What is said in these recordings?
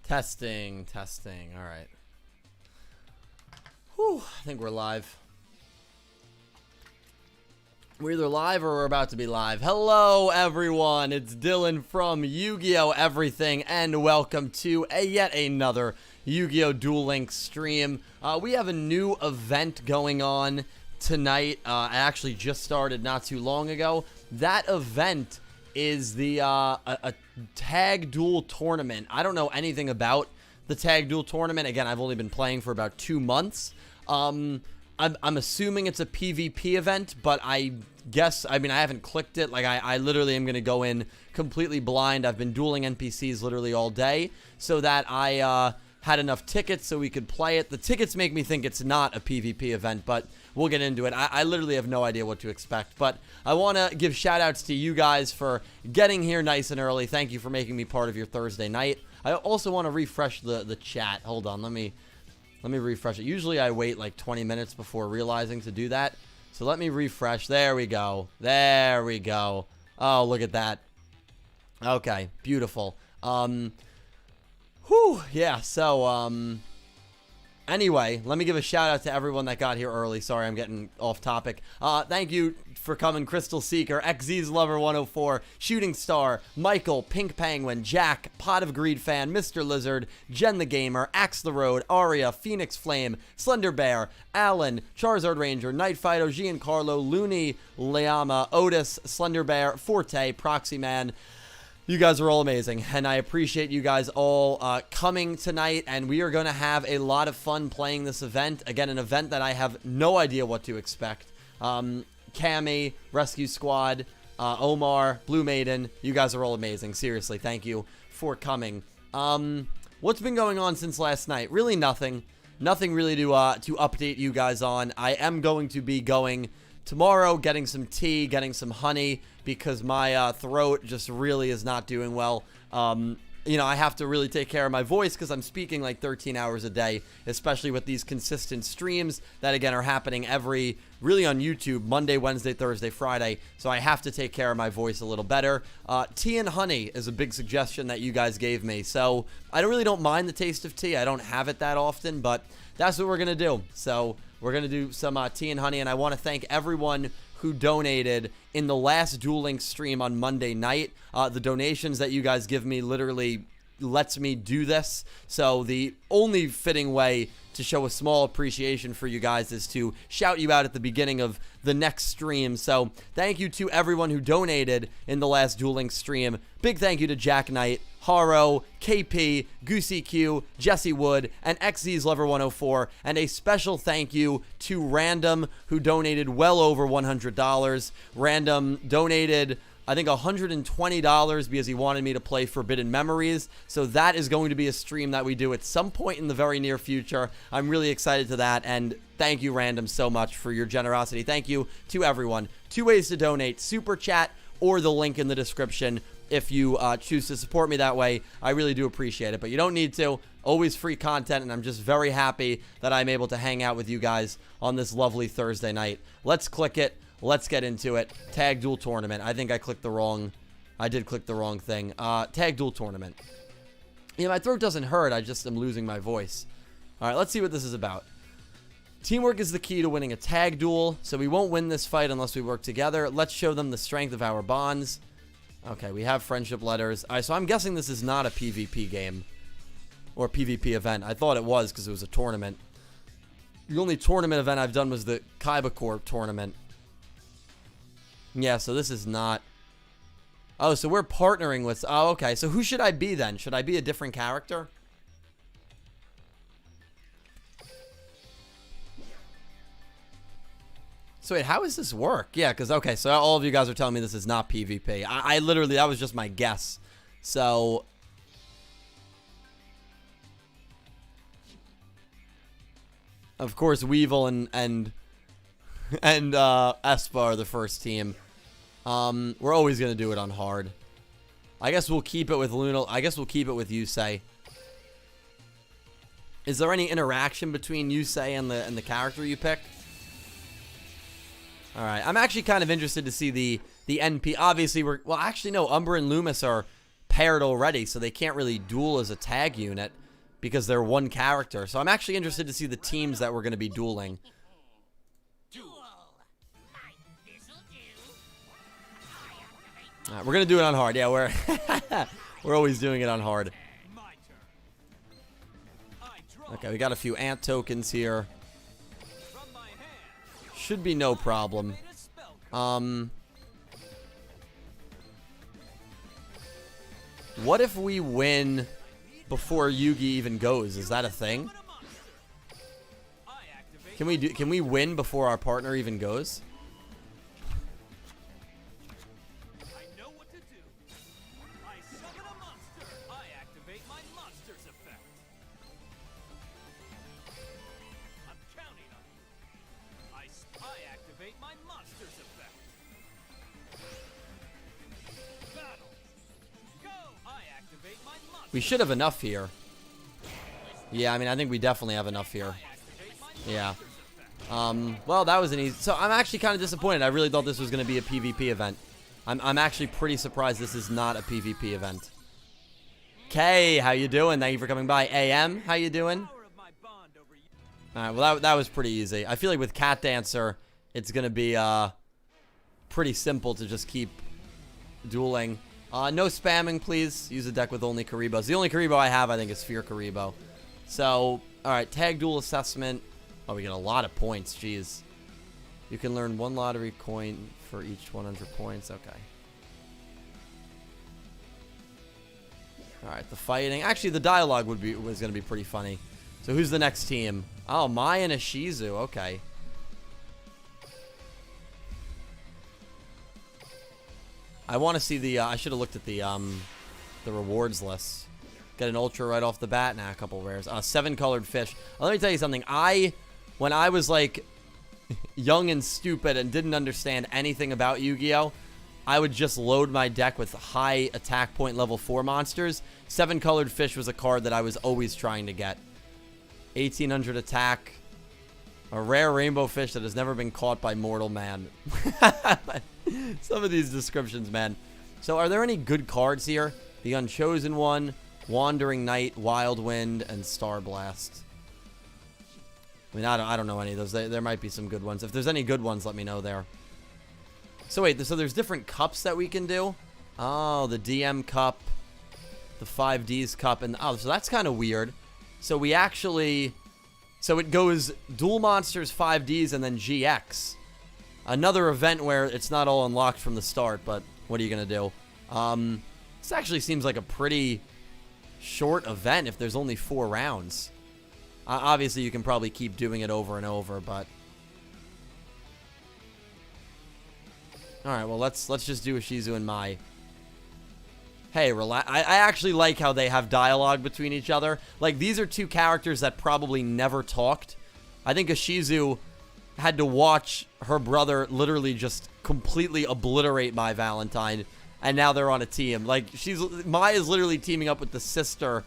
Testing. All right. Whew, I think we're live. We're either live or we're about to be live. Hello, everyone. It's Dylan from Yu-Gi-Oh! Everything, and welcome to yet another Yu-Gi-Oh! Duel Links stream. We have a new event going on tonight. I actually just started not too long ago. That event is the a Tag Duel Tournament. I don't know anything about the Tag Duel Tournament. Again, I've only been playing for about 2 months. I'm assuming it's a PvP event, but I haven't clicked it. Like, I literally am going to go in completely blind. I've been dueling NPCs literally all day so that I had enough tickets so we could play it. The tickets make me think it's not a PvP event, but we'll get into it. I literally have no idea what to expect, but I want to give shout-outs to you guys for getting here nice and early. Thank you for making me part of your Thursday night. I also want to refresh the chat. Hold on, let me refresh it. Usually I wait like 20 minutes before realizing to do that. So let me refresh. There we go. There we go. Oh, look at that. Okay, beautiful. Yeah, so, anyway, let me give a shout out to everyone that got here early. Sorry, I'm getting off topic. Thank you for coming, Crystal Seeker, XZ's Lover 104, Shooting Star, Michael, Pink Penguin, Jack, Pot of Greed Fan, Mr. Lizard, Jen the Gamer, Axe the Road, Aria, Phoenix Flame, Slender Bear, Alan, Charizard Ranger, Night Fido, Giancarlo, Looney, Leama, Otis, Slender Bear, Forte, Proxy Man. You guys are all amazing, and I appreciate you guys all coming tonight, and we are going to have a lot of fun playing this event. Again, an event that I have no idea what to expect. Cammy, Rescue Squad, Omar, Blue Maiden, you guys are all amazing. Seriously, thank you for coming. What's been going on since last night? Really nothing. Nothing really to update you guys on. I am going to be going tomorrow, getting some tea, getting some honey, because my throat just really is not doing well. You know, I have to really take care of my voice because I'm speaking like 13 hours a day, especially with these consistent streams that, again, are happening really on YouTube, Monday, Wednesday, Thursday, Friday. So I have to take care of my voice a little better. Tea and honey is a big suggestion that you guys gave me. So I really don't mind the taste of tea. I don't have it that often, but that's what we're going to do. So we're going to do some tea and honey, and I want to thank everyone who donated in the last Duel Links stream on Monday night. The donations that you guys give me literally lets me do this. So the only fitting way to show a small appreciation for you guys is to shout you out at the beginning of the next stream. So thank you to everyone who donated in the last Duel Links stream. Big thank you to Jack Knight, Haro, KP, Goosey Q, Jesse Wood, and XZ's Lover 104, and a special thank you to Random, who donated well over $100. Random donated, I think, $120 because he wanted me to play Forbidden Memories. So that is going to be a stream that we do at some point in the very near future. I'm really excited to that, and thank you, Random, so much for your generosity. Thank you to everyone. 2 ways to donate: Super Chat or the link in the description. If you choose to support me that way, I really do appreciate it. But you don't need to. Always free content, and I'm just very happy that I'm able to hang out with you guys on this lovely Thursday night. Let's click it. Let's get into it. Tag Duel Tournament. I think I did click the wrong thing. Tag Duel Tournament. Yeah, my throat doesn't hurt. I just am losing my voice. All right, let's see what this is about. Teamwork is the key to winning a tag duel, so we won't win this fight unless we work together. Let's show them the strength of our bonds. Okay, we have friendship letters. All right, so I'm guessing this is not a PvP game or PvP event. I thought it was because it was a tournament. The only tournament event I've done was the Kaiba Corp tournament. Yeah, so this is not. Oh, so we're partnering with. Oh, okay. So who should I be then? Should I be a different character? So wait, how does this work? Yeah, because, okay, so all of you guys are telling me this is not PvP. I literally, that was just my guess. So, of course, Weevil and Espa are the first team. We're always going to do it on hard. I guess we'll keep it with Luna. I guess we'll keep it with Yusei. Is there any interaction between Yusei and the character you pick? All right, I'm actually kind of interested to see the NP. Obviously, well, actually, no. Umber and Loomis are paired already, so they can't really duel as a tag unit because they're one character. So I'm actually interested to see the teams that we're going to be dueling. All right, we're going to do it on hard. Yeah, we're always doing it on hard. Okay, we got a few ant tokens here. Should be no problem. What if we win before Yugi even goes? Is that a thing? Can we win before our partner even goes? We should have enough here. Yeah, I mean, I think we definitely have enough here. Yeah. Well, that was an easy... So, I'm actually kind of disappointed. I really thought this was going to be a PvP event. I'm actually pretty surprised this is not a PvP event. Kay, how you doing? Thank you for coming by. AM, how you doing? Alright, well, that was pretty easy. I feel like with Cat Dancer, it's going to be pretty simple to just keep dueling. No spamming, please. Use a deck with only Karibos. The only Karibo I have, I think, is Fear Karibo. So, alright, Tag Duel Assessment. Oh, we get a lot of points. Jeez. You can learn 1 lottery coin for each 100 points. Okay. Alright, the fighting. Actually, the dialogue was going to be pretty funny. So, who's the next team? Oh, Maye and Ishizu. Okay. I want to see the, I should have looked at the rewards list. Get an ultra right off the bat. Nah, a couple rares. 7 colored fish. Let me tell you something. When I was, like, young and stupid and didn't understand anything about Yu-Gi-Oh!, I would just load my deck with high attack point level 4 monsters. 7 colored fish was a card that I was always trying to get. 1800 attack. A rare rainbow fish that has never been caught by mortal man. Some of these descriptions, man. So, are there any good cards here? The Unchosen One, Wandering Knight, Wild Wind, and Star Blast. I mean, I don't know any of those. There might be some good ones. If there's any good ones, let me know there. So, wait. So, there's different cups that we can do? Oh, the DM cup. The 5Ds cup. And oh, so that's kind of weird. So, we actually... So, it goes Duel Monsters, 5Ds, and then GX. Another event where it's not all unlocked from the start, but what are you going to do? This actually seems like a pretty short event if there's only 4 rounds. Obviously, you can probably keep doing it over and over, but... Alright, well, let's just do Ishizu and Maye. Hey, relax. I actually like how they have dialogue between each other. Like, these are 2 characters that probably never talked. I think Ishizu had to watch her brother literally just completely obliterate My Valentine, and now they're on a team. Like, Maye is literally teaming up with the sister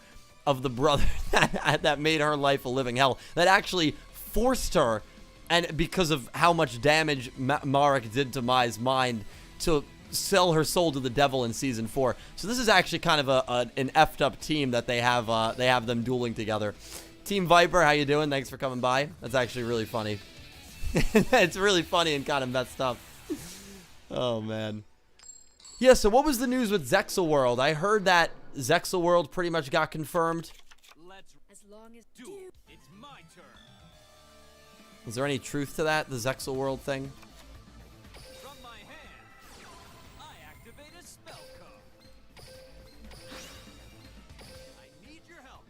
of the brother that made her life a living hell. That actually forced her, and because of how much damage Marek did to Maye's mind, to sell her soul to the devil in season 4. So this is actually kind of an effed up team that they have them dueling together. Team Viper, how you doing? Thanks for coming by. That's actually really funny. It's really funny and kind of messed up. Oh, man. Yeah, so what was the news with Zexal World? I heard that Zexal World pretty much got confirmed. As long as it's my turn. Is there any truth to that, the Zexal World thing? From my hand, I activate a spell card. I need your help.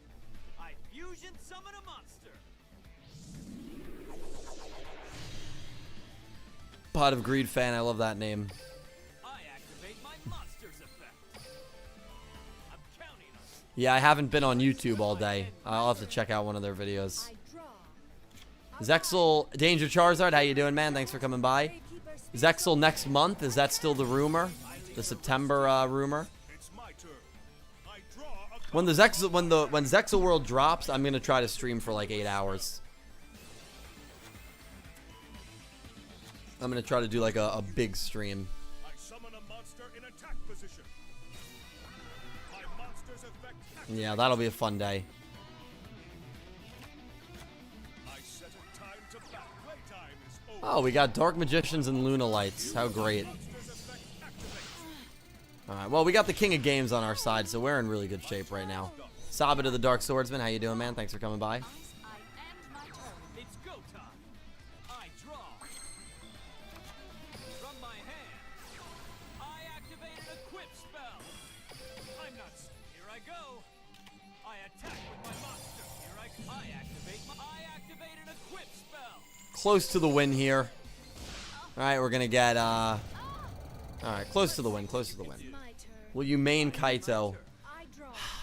I fusion summon a monster. Pot of Greed fan, I love that name. I activate my monster's effect. I'm counting on it. Yeah, I haven't been on YouTube all day. I'll have to check out one of their videos. Zexal, Danger Charizard, how you doing, man? Thanks for coming by. Zexal next month, is that still the rumor? The September rumor? When Zexal World drops, I'm gonna try to stream for like 8 hours. I'm gonna try to do like a big stream. I summon a monster in attack position. My Yeah, that'll be a fun day. Oh, we got Dark Magicians and Luna Lights. How great. Alright, well, we got the King of Games on our side, so we're in really good shape right now. Saba to the Dark Swordsman. How you doing, man? Thanks for coming by. It's go time. I draw. From my hand, I activated a quip spell. I'm not. Here I go. I attack with my monster. Here I activated a quip spell. Close to the win here. Alright, we're gonna get, alright, close to the win, close to the win. Will you main Kaito?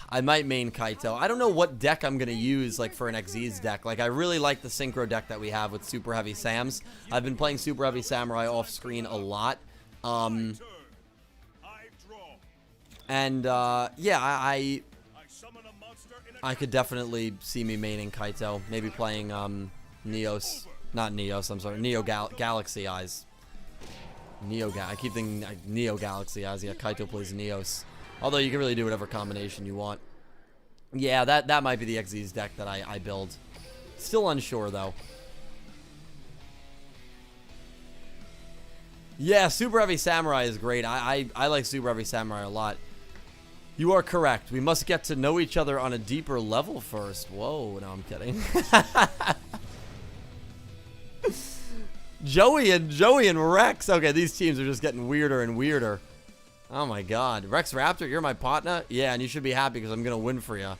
I might main Kaito. I don't know what deck I'm gonna use, like, for an XZ's deck. Like, I really like the Synchro deck that we have with Super Heavy Sams. I've been playing Super Heavy Samurai off-screen a lot. And, yeah, I could definitely see me maining Kaito. Maybe playing, Neos. Not Neos, I'm sorry. Galaxy Eyes. I keep thinking Neo Galaxy Eyes. Yeah, Kaito plays Neos. Although you can really do whatever combination you want. Yeah, that might be the XZ's deck that I build. Still unsure, though. Yeah, Super Heavy Samurai is great. I like Super Heavy Samurai a lot. You are correct. We must get to know each other on a deeper level first. Whoa, no, I'm kidding. Joey and Rex. Okay, these teams are just getting weirder and weirder. Oh my god. Rex Raptor, you're my partner? Yeah, and you should be happy because I'm going to win for you.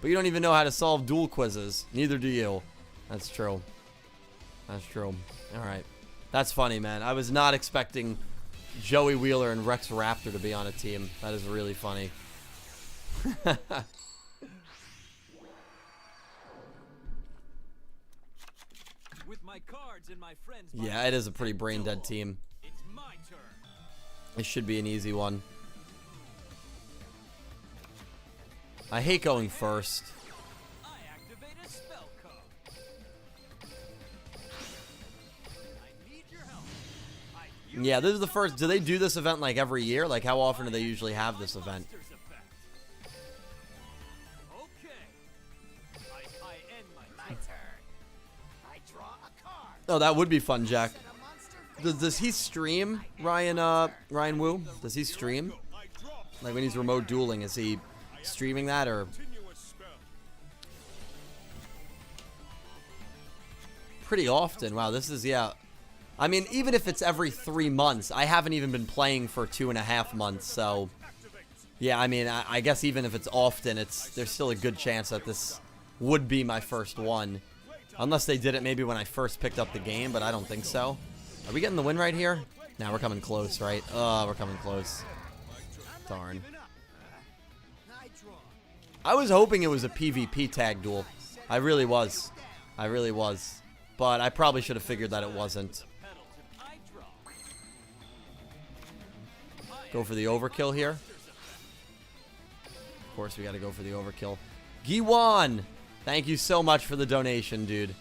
But you don't even know how to solve duel quizzes. Neither do you. That's true. That's true. Alright. That's funny, man. I was not expecting Joey Wheeler and Rex Raptor to be on a team. That is really funny. With my cards and my friends. Yeah, it is a pretty brain-dead team. It's my turn. It should be an easy one. I hate going first. I activate a spell code. I need your help. Yeah, this is the first. Do they do this event like every year? Like, how often do they usually have this event? Okay. I end my turn. I draw a card. Oh, that would be fun, Jack. Does he stream, Ryan Wu? Does he stream? Like when he's remote dueling, is he streaming that or? Pretty often. Wow, this is, yeah. I mean, even if it's every 3 months, I haven't even been playing for 2.5 months, so. Yeah, I mean, I guess even if it's often, there's still a good chance that this would be my first one. Unless they did it maybe when I first picked up the game, but I don't think so. Are we getting the win right here? Nah, we're coming close, right? Oh, we're coming close. Darn. I was hoping it was a PvP tag duel. I really was. I really was. But I probably should have figured that it wasn't. Go for the overkill here. Of course, we got to go for the overkill. Giwan! Thank you so much for the donation, dude.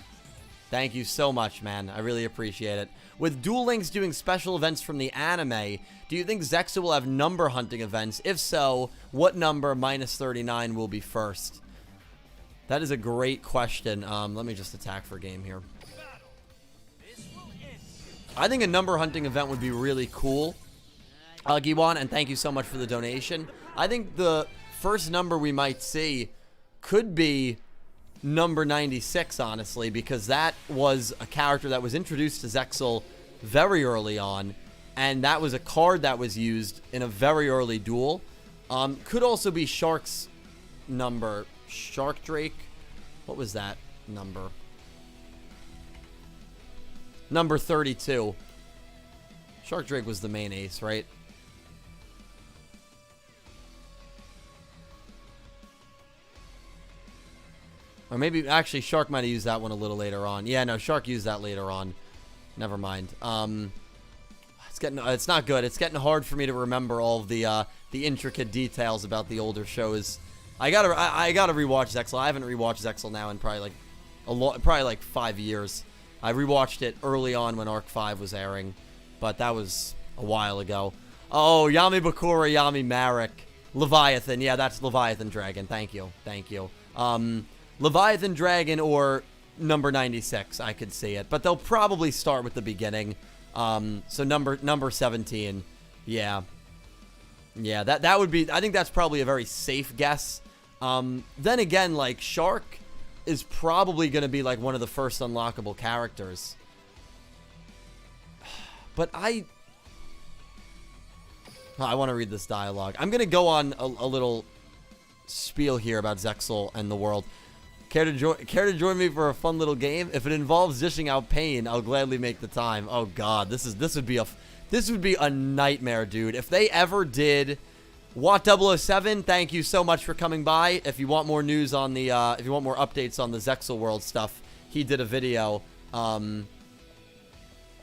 Thank you so much, man. I really appreciate it. With Duel Links doing special events from the anime, do you think Zexal will have number hunting events? If so, what number minus 39 will be first? That is a great question. Let me just attack for game here. I think a number hunting event would be really cool. Giwan, and thank you so much for the donation. I think the first number we might see could be number 96, honestly, because that was a character that was introduced to Zexal very early on, and that was a card that was used in a very early duel. Could also be Shark's number. Shark Drake? What was that number? Number 32. Shark Drake was the main ace, right? Or maybe, actually, Shark might have used that one a little later on. Yeah, no, Shark used that later on. Never mind. It's not good. It's getting hard for me to remember all of the intricate details about the older shows. I gotta rewatch Zexal. I haven't rewatched Zexal now in probably like 5 years. I rewatched it early on when Arc 5 was airing, but that was a while ago. Oh, Yami Bakura, Yami Marek. Leviathan. Yeah, that's Leviathan Dragon. Thank you. Thank you. Leviathan Dragon or number 96. I could see it. But they'll probably start with the beginning. So number 17. Yeah. Yeah, that would be... I think that's probably a very safe guess. Then again, like, Shark is probably going to be, like, one of the first unlockable characters. But I want to read this dialogue. I'm going to go on a little spiel here about Zexal and the world. Care to join me for a fun little game? If it involves dishing out pain, I'll gladly make the time. Oh God, this would be a nightmare, dude. If they ever did, Watt 007, thank you so much for coming by. If you want more news on the, if you want more updates on the Zexal world stuff, he did a video.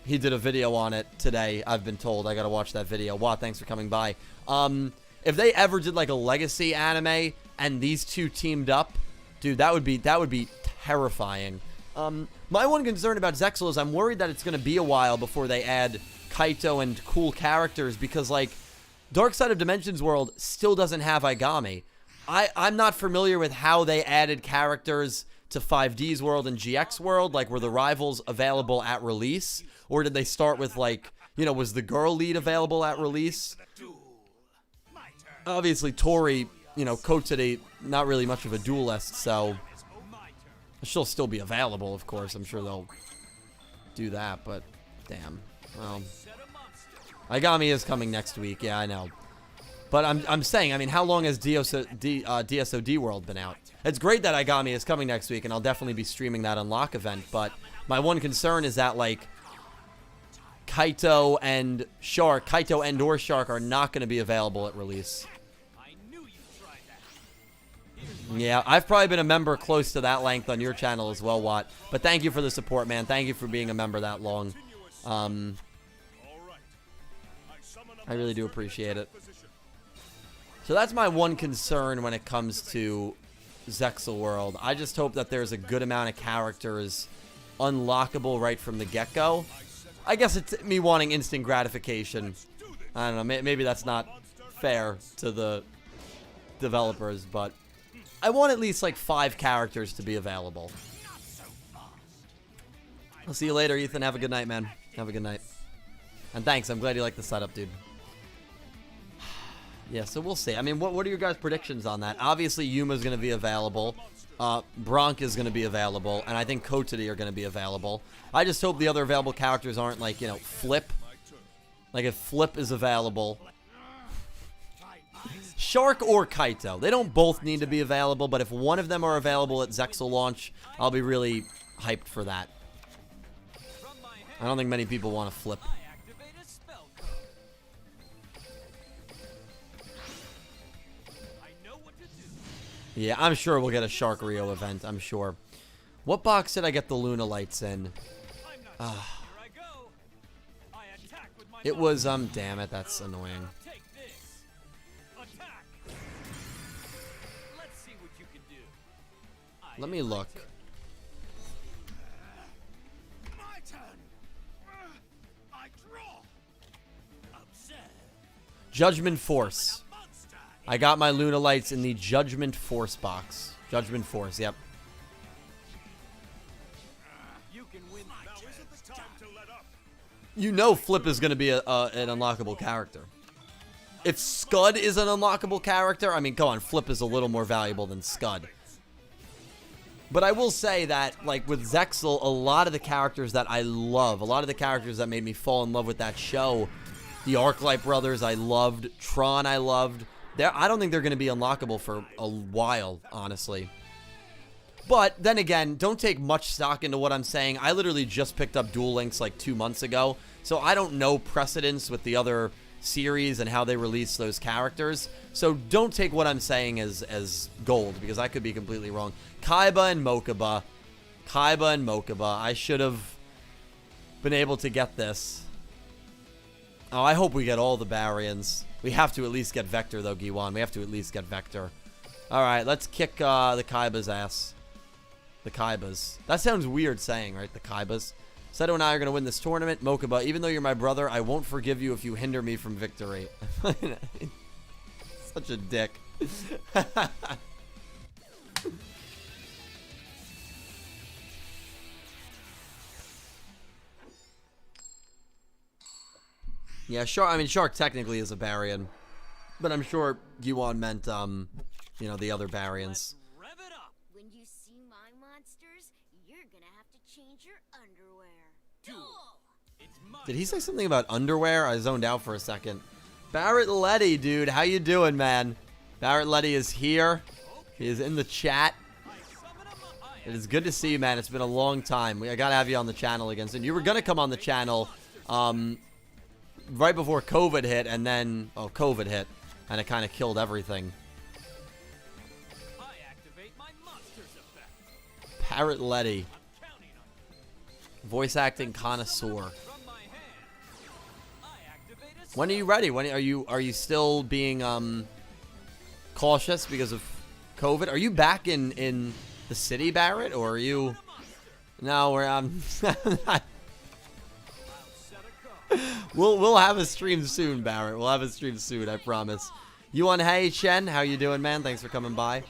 He did a video on it today. I've been told. I gotta watch that video. Watt, thanks for coming by. If they ever did like a legacy anime and these two teamed up, dude, that would be terrifying. My one concern about Zexal is I'm worried that it's going to be a while before they add Kaito and cool characters because, like, Dark Side of Dimensions World still doesn't have Aigami. I'm not familiar with how they added characters to 5D's World and GX World, like, were the rivals available at release? Or did they start with, like, you know, was the girl lead available at release? Obviously, Tori, you know, Kotsuri, not really much of a duelist, so she'll still be available, of course. I'm sure they'll do that, but damn. Well, Aigami is coming next week. Yeah, I know. But I'm saying, I mean, how long has DSOD World been out? It's great that Aigami is coming next week, and I'll definitely be streaming that unlock event, but my one concern is that, like, Kaito and or Shark are not going to be available at release. Yeah, I've probably been a member close to that length on your channel as well, Watt. But thank you for the support, man. Thank you for being a member that long. I really do appreciate it. So that's my one concern when it comes to Zexal World. I just hope that there's a good amount of characters unlockable right from the get-go. I guess it's me wanting instant gratification. I don't know. Maybe that's not fair to the developers, but I want at least like 5 characters to be available. I'll see you later, Ethan. Have a good night, man. Have a good night. And thanks. I'm glad you like the setup, dude. Yeah, so we'll see. I mean, what are your guys' predictions on that? Obviously, Yuma's going to be available. Bronk is going to be available. And I think Kotsuri are going to be available. I just hope the other available characters aren't like, you know, Flip. Like, if Flip is available... Shark or Kaito. They don't both need to be available, but if one of them are available at Zexal launch, I'll be really hyped for that. I don't think many people want to Flip. Yeah, I'm sure we'll get a Shark Rio event, I'm sure. What box did I get the Luna Lights in? It was, damn it, that's annoying. Let me look. Judgment Force. I got my Luna Lights in the Judgment Force box. Judgment Force, yep. You know Flip is going to be an unlockable character. If Scud is an unlockable character, I mean, come on, Flip is a little more valuable than Scud. But I will say that, like, with Zexal, a lot of the characters that I love, a lot of the characters that made me fall in love with that show, the Arclight Brothers I loved, Tron I loved, I don't think they're going to be unlockable for a while, honestly. But, then again, don't take much stock into what I'm saying. I literally just picked up Duel Links, like, 2 months ago, so I don't know precedence with the other series and how they release those characters. So don't take what I'm saying as gold, because I could be completely wrong. Kaiba and Mokuba. I should have been able to get this. Oh, I hope we get all the Barians. We have to at least get Vector, though, Giwan. We have to at least get Vector. Alright, let's kick the Kaiba's ass. The Kaibas. That sounds weird saying, right? The Kaibas. Seto and I are going to win this tournament. Mokuba, even though you're my brother, I won't forgive you if you hinder me from victory. Such a dick. Yeah, Shark. I mean, Shark technically is a Barian, but I'm sure Yuan meant, you know, the other Barians. Rev it up. When you see my monsters, you're gonna have to change your underwear. It's my Did he say something about underwear? I zoned out for a second. Barrett Letty, dude, how you doing, man? Barrett Letty is here. He is in the chat. It is good to see you, man. It's been a long time. I gotta have you on the channel again soon. You were gonna come on the channel, right before COVID hit, and then, oh, COVID hit, and it kind of killed everything. I activate my monsters effect. Barrett Letty, I'm counting on you. voice acting connoisseur. From my hand, I activate a When are you ready? When are you still being cautious because of COVID? Are you back in the city, Barrett, or are you? No, we're We'll have a stream soon, Barrett. We'll have a stream soon, I promise. Yuan Hey Chen, how you doing, man? Thanks for coming by.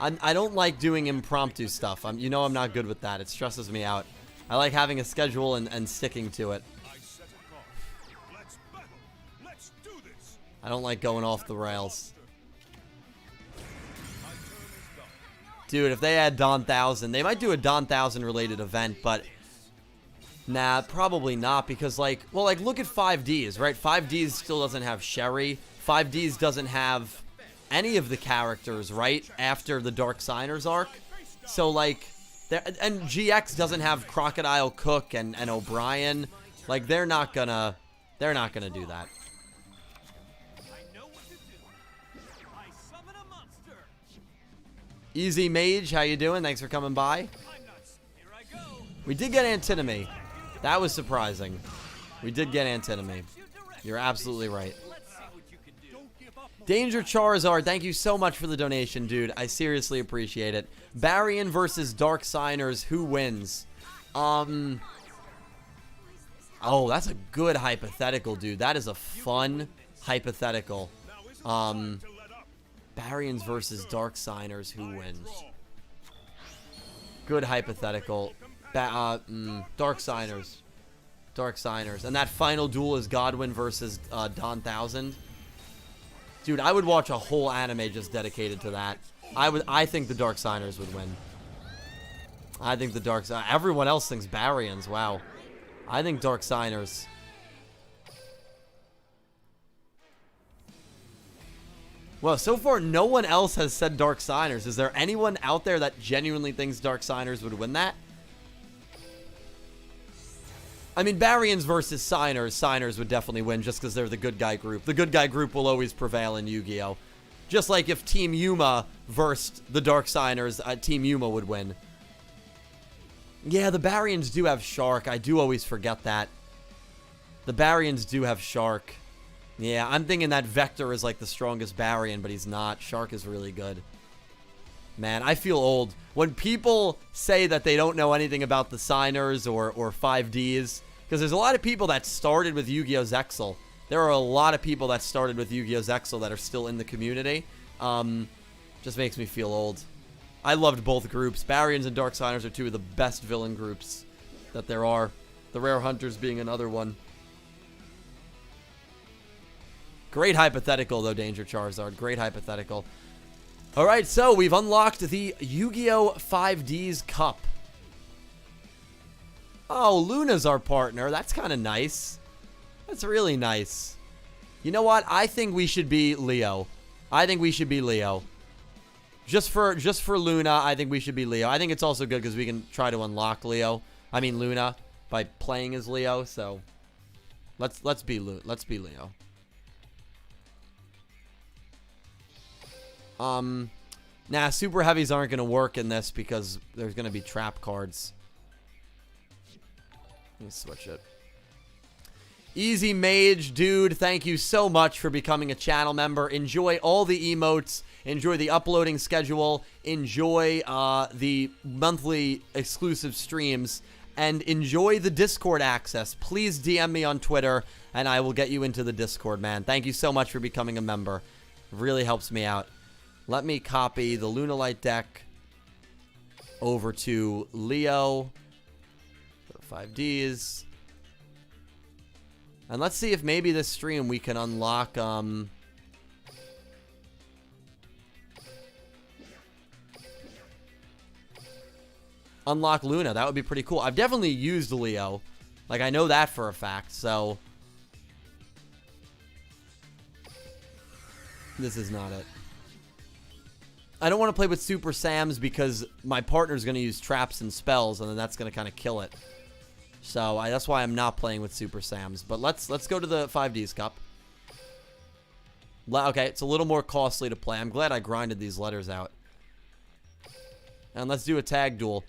I don't like doing impromptu stuff. You know I'm not good with that. It stresses me out. I like having a schedule and sticking to it. I don't like going off the rails. Dude, if they had Dawn 1000, they might do a Dawn 1000 related event, but nah, probably not, because like, well, like look at 5Ds, right? 5Ds still doesn't have Sherry. 5Ds doesn't have any of the characters, right? After the Dark Signers arc. So like, and GX doesn't have Crocodile Cook and O'Brien. Like they're not gonna do that. I know what to do. I summon a monster. Easy Mage, how you doing? Thanks for coming by. I'm not. Here I go. We did get Antinomy. That was surprising. We did get Antinomy. You're absolutely right. Let's see what you can do. Danger Charizard, thank you so much for the donation, dude. I seriously appreciate it. Barian versus Dark Signers, who wins? Oh, that's a good hypothetical, dude. That is a fun hypothetical. Barians versus Dark Signers, who wins? Good hypothetical. Dark Signers. Dark Signers. And that final duel is Godwin versus Dawn 1000. Dude, I would watch a whole anime just dedicated to that. I think the Dark Signers would win. I think the Dark Signers. Everyone else thinks Barians. Wow. I think Dark Signers. Well, so far, no one else has said Dark Signers. Is there anyone out there that genuinely thinks Dark Signers would win that? I mean, Barians versus Signers. Signers would definitely win just because they're the good guy group. The good guy group will always prevail in Yu-Gi-Oh! Just like if Team Yuma versed the Dark Signers, Team Yuma would win. Yeah, the Barians do have Shark. I do always forget that. The Barians do have Shark. Yeah, I'm thinking that Vector is like the strongest Barian, but he's not. Shark is really good. Man, I feel old. When people say that they don't know anything about the Signers or 5Ds, because there's a lot of people that started with Yu-Gi-Oh! Zexal. There are a lot of people that started with Yu-Gi-Oh! Zexal that are still in the community. Just makes me feel old. I loved both groups. Barians and Dark Signers are two of the best villain groups that there are. The Rare Hunters being another one. Great hypothetical, though, Danger Charizard. Great hypothetical. All right, so we've unlocked the Yu-Gi-Oh! 5Ds Cup. Oh, Luna's our partner. That's kind of nice. That's really nice. You know what? I think we should be Leo. I think we should be Leo. Just for Luna, I think we should be Leo. I think it's also good because we can try to unlock Leo. I mean Luna by playing as Leo. So let's be Leo. Nah, super heavies aren't going to work in this because there's going to be trap cards. Let me switch it. Easy Mage, dude, thank you so much for becoming a channel member. Enjoy all the emotes. Enjoy the uploading schedule. Enjoy the monthly exclusive streams. and enjoy the Discord access. Please DM me on Twitter, and I will get you into the Discord, man. Thank you so much for becoming a member. It really helps me out. Let me copy the Lunalight deck over to Leo. 5Ds. And let's see if maybe this stream we can unlock, unlock Luna. That would be pretty cool. I've definitely used Leo. Like, I know that for a fact, so. This is not it. I don't want to play with Super Sams because my partner's going to use traps and spells, and then that's going to kind of kill it. So, that's why I'm not playing with Super Sams. But let's go to the 5Ds Cup. Okay, it's a little more costly to play. I'm glad I grinded these letters out. And let's do a tag duel.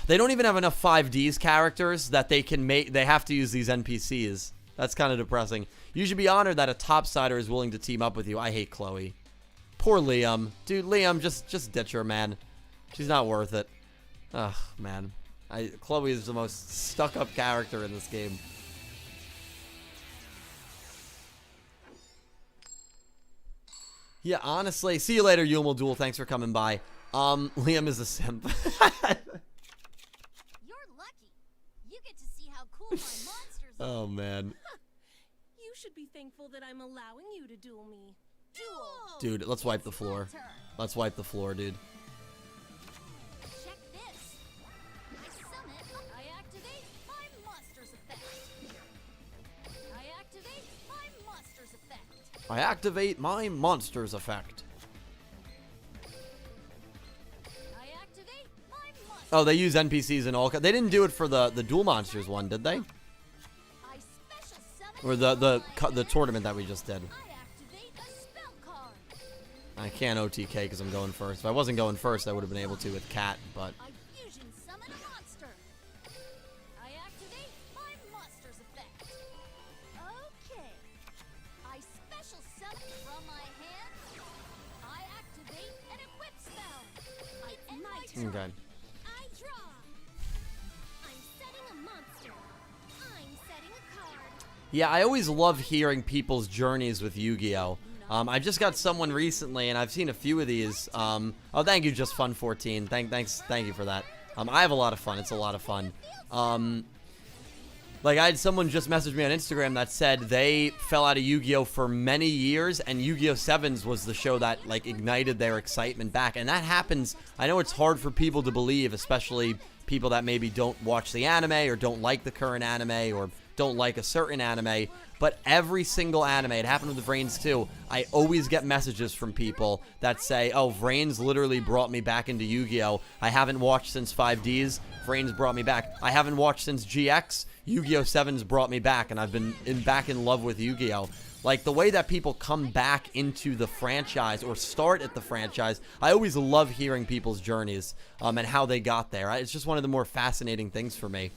They don't even have enough 5Ds characters that they can make. They have to use these NPCs. That's kind of depressing. You should be honored that a topsider is willing to team up with you. I hate Chloe. Poor Liam. Dude, Liam, just ditch her, man. She's not worth it. Ugh, man. Chloe is the most stuck-up character in this game. Yeah, honestly. See you later, Yulmul Duel. Thanks for coming by. Liam is a simp. My monsters Oh, man. You should be thankful that I'm allowing you to duel me. Duel! Dude, let's wipe the floor. Let's wipe the floor, dude. Check this. I summon. I activate my monsters effect. I activate my monsters effect. I activate my monsters effect. I activate my monsters. Oh, they use NPCs and all. They didn't do it for the Duel Monsters one, did they? I special summon. Or the tournament that we just did. I activate a spell card. I can't OTK because I'm going first. If I wasn't going first, I would have been able to with Cat, but. I fusion summon a monster. I activate my monsters effect. Okay. I special summon from my hand. I activate an equip spell. I end my turn. Okay. I draw. I'm setting a monster. I'm setting a card. Yeah, I always love hearing people's journeys with Yu-Gi-Oh! I just got someone recently, and I've seen a few of these. Oh, thank you, Just Fun 14. Thank you for that. I have a lot of fun. It's a lot of fun. Like, I had someone just message me on Instagram that said they fell out of Yu-Gi-Oh! For many years, and Yu-Gi-Oh! 7s was the show that, like, ignited their excitement back. And that happens. I know it's hard for people to believe, especially people that maybe don't watch the anime or don't like the current anime or don't like a certain anime, but every single anime, it happened with the Vrains too, I always get messages from people that say, oh, Vrains literally brought me back into Yu-Gi-Oh! I haven't watched since 5Ds, Vrains brought me back. I haven't watched since GX, Yu-Gi-Oh! 7's brought me back, and I've been back in love with Yu-Gi-Oh! Like, the way that people come back into the franchise or start at the franchise, I always love hearing people's journeys and how they got there. It's just one of the more fascinating things for me.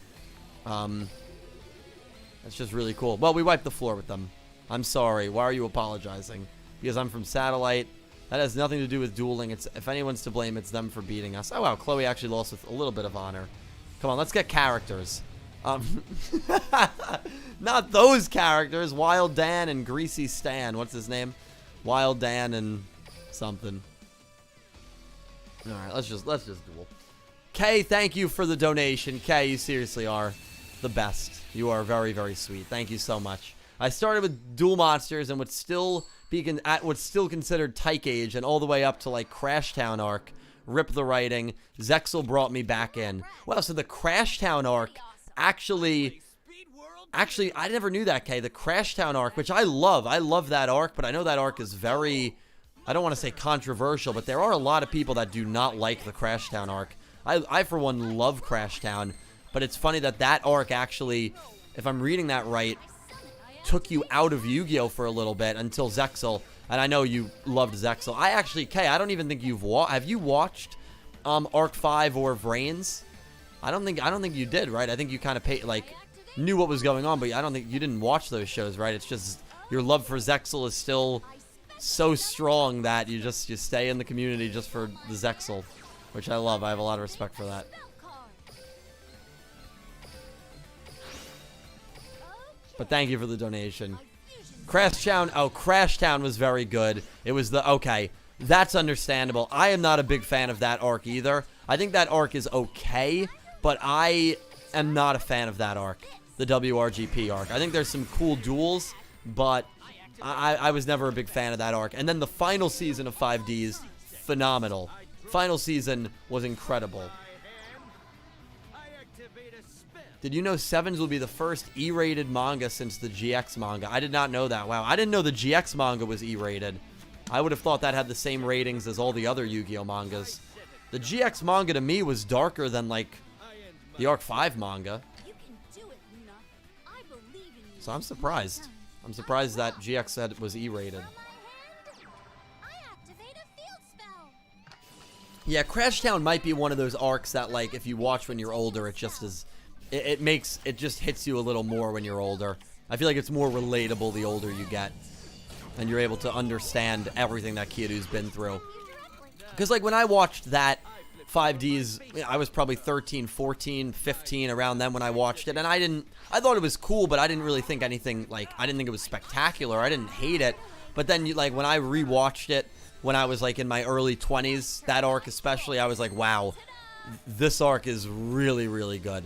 It's just really cool. Well, we wiped the floor with them. I'm sorry. Why are you apologizing? Because I'm from Satellite. That has nothing to do with dueling. It's if anyone's to blame, it's them for beating us. Oh, wow. Chloe actually lost with a little bit of honor. Come on, let's get characters. Not those characters. Wild Dan and Greasy Stan. What's his name? Wild Dan and something. All right, let's just duel. Kay, thank you for the donation. Kay, you seriously are the best. You are very, very sweet. Thank you so much. I started with Duel Monsters and would still be at what's still considered Tyke Age and all the way up to like Crash Town arc. Rip the writing. Zexal brought me back in. Wow, so the Crash Town arc actually, I never knew that, Kay. The Crash Town arc, which I love that arc, but I know that arc is very, I don't want to say controversial, but there are a lot of people that do not like the Crash Town arc. I for one, love Crash Town. But it's funny that arc actually, if I'm reading that right, took you out of Yu-Gi-Oh! For a little bit until Zexal. And I know you loved Zexal. I actually, Kay, I don't even think you've watched. Have you watched Arc 5 or Vrains? I don't think you did, right? I think you kind of knew what was going on, but I don't think you didn't watch those shows, right? It's just your love for Zexal is still so strong that you stay in the community just for the Zexal, which I love. I have a lot of respect for that. But thank you for the donation. Crashtown. Oh, Crashtown was very good. It was the... Okay, that's understandable. I am not a big fan of that arc either. I think that arc is okay, but I am not a fan of that arc. The WRGP arc. I think there's some cool duels, but I was never a big fan of that arc. And then the final season of 5Ds, phenomenal. Final season was incredible. Did you know Sevens will be the first E-rated manga since the GX manga? I did not know that. Wow, I didn't know the GX manga was E-rated. I would have thought that had the same ratings as all the other Yu-Gi-Oh mangas. The GX manga to me was darker than, like, the Arc 5 manga. So I'm surprised. I'm surprised that GX said it was E-rated. Yeah, Crashtown might be one of those arcs that, like, if you watch when you're older, it just is... It just hits you a little more when you're older. I feel like it's more relatable the older you get. And you're able to understand everything that Kiryu's been through. Because, like, when I watched that 5Ds, I was probably 13, 14, 15, around then when I watched it. And I thought it was cool, but I didn't really think anything, like, I didn't think it was spectacular. I didn't hate it. But then, like, when I rewatched it, when I was, like, in my early 20s, that arc especially, I was like, wow, this arc is really, really good.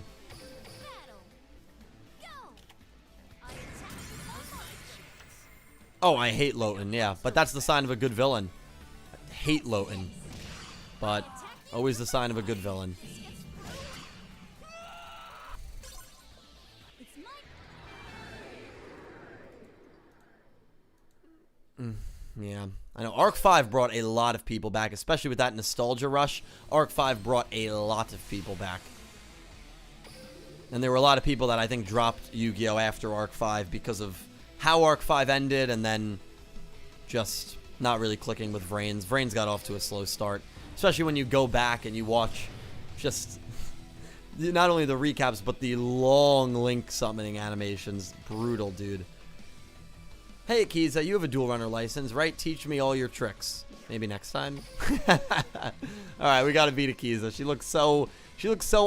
Oh, I hate Loten, yeah. But that's the sign of a good villain. I hate Loten. But always the sign of a good villain. Yeah. I know Arc 5 brought a lot of people back, especially with that nostalgia rush. Arc 5 brought a lot of people back. And there were a lot of people that I think dropped Yu-Gi-Oh! After Arc 5 because of how Arc 5 ended, and then just not really clicking with Vrains. Vrains got off to a slow start, especially when you go back and you watch just not only the recaps, but the long Link summoning animations. Brutal, dude. Hey, Akiza, you have a dual runner license, right? Teach me all your tricks. Maybe next time. Alright, we gotta beat Akiza. She looks so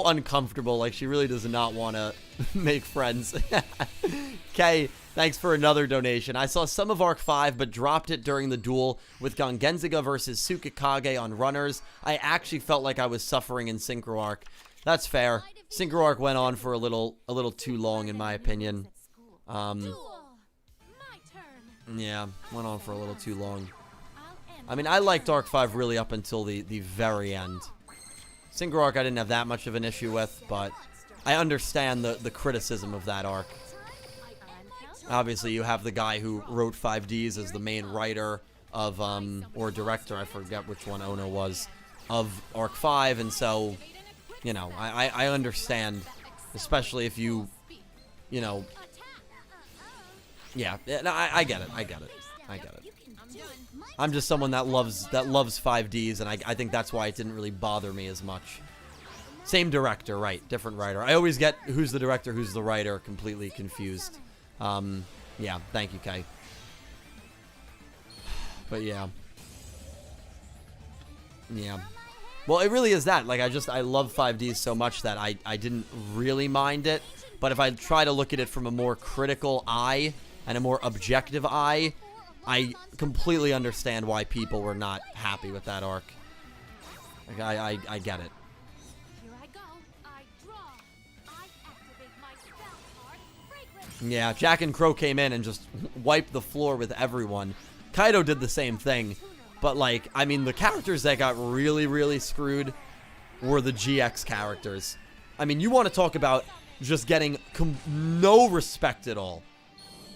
uncomfortable, like she really does not want to make friends. Okay, thanks for another donation. I saw some of Arc 5, but dropped it during the duel with Gangenziga versus Tsukikage on runners. I actually felt like I was suffering in Synchro Arc. That's fair. Synchro Arc went on for a little too long, in my opinion. Yeah, went on for a little too long. I mean, I liked Arc 5 really up until the very end. Synchro Arc I didn't have that much of an issue with, but I understand the criticism of that arc. Obviously, you have the guy who wrote 5Ds as the main writer of, or director, I forget which one Ono was, of Arc 5, and so, you know, I understand, especially if you know, yeah, I get it, I get it. I'm just someone that loves 5Ds, and I think that's why it didn't really bother me as much. Same director, right, different writer. I always get who's the director, who's the writer, completely confused. Yeah, thank you, Kai. But yeah. Yeah. Well, it really is that. Like, I love 5Ds so much that I didn't really mind it. But if I try to look at it from a more critical eye and a more objective eye, I completely understand why people were not happy with that arc. Like, I get it. Yeah, Jack and Crow came in and just wiped the floor with everyone. Kaido did the same thing. But, like, I mean, the characters that got really, really screwed were the GX characters. I mean, you want to talk about just getting no respect at all.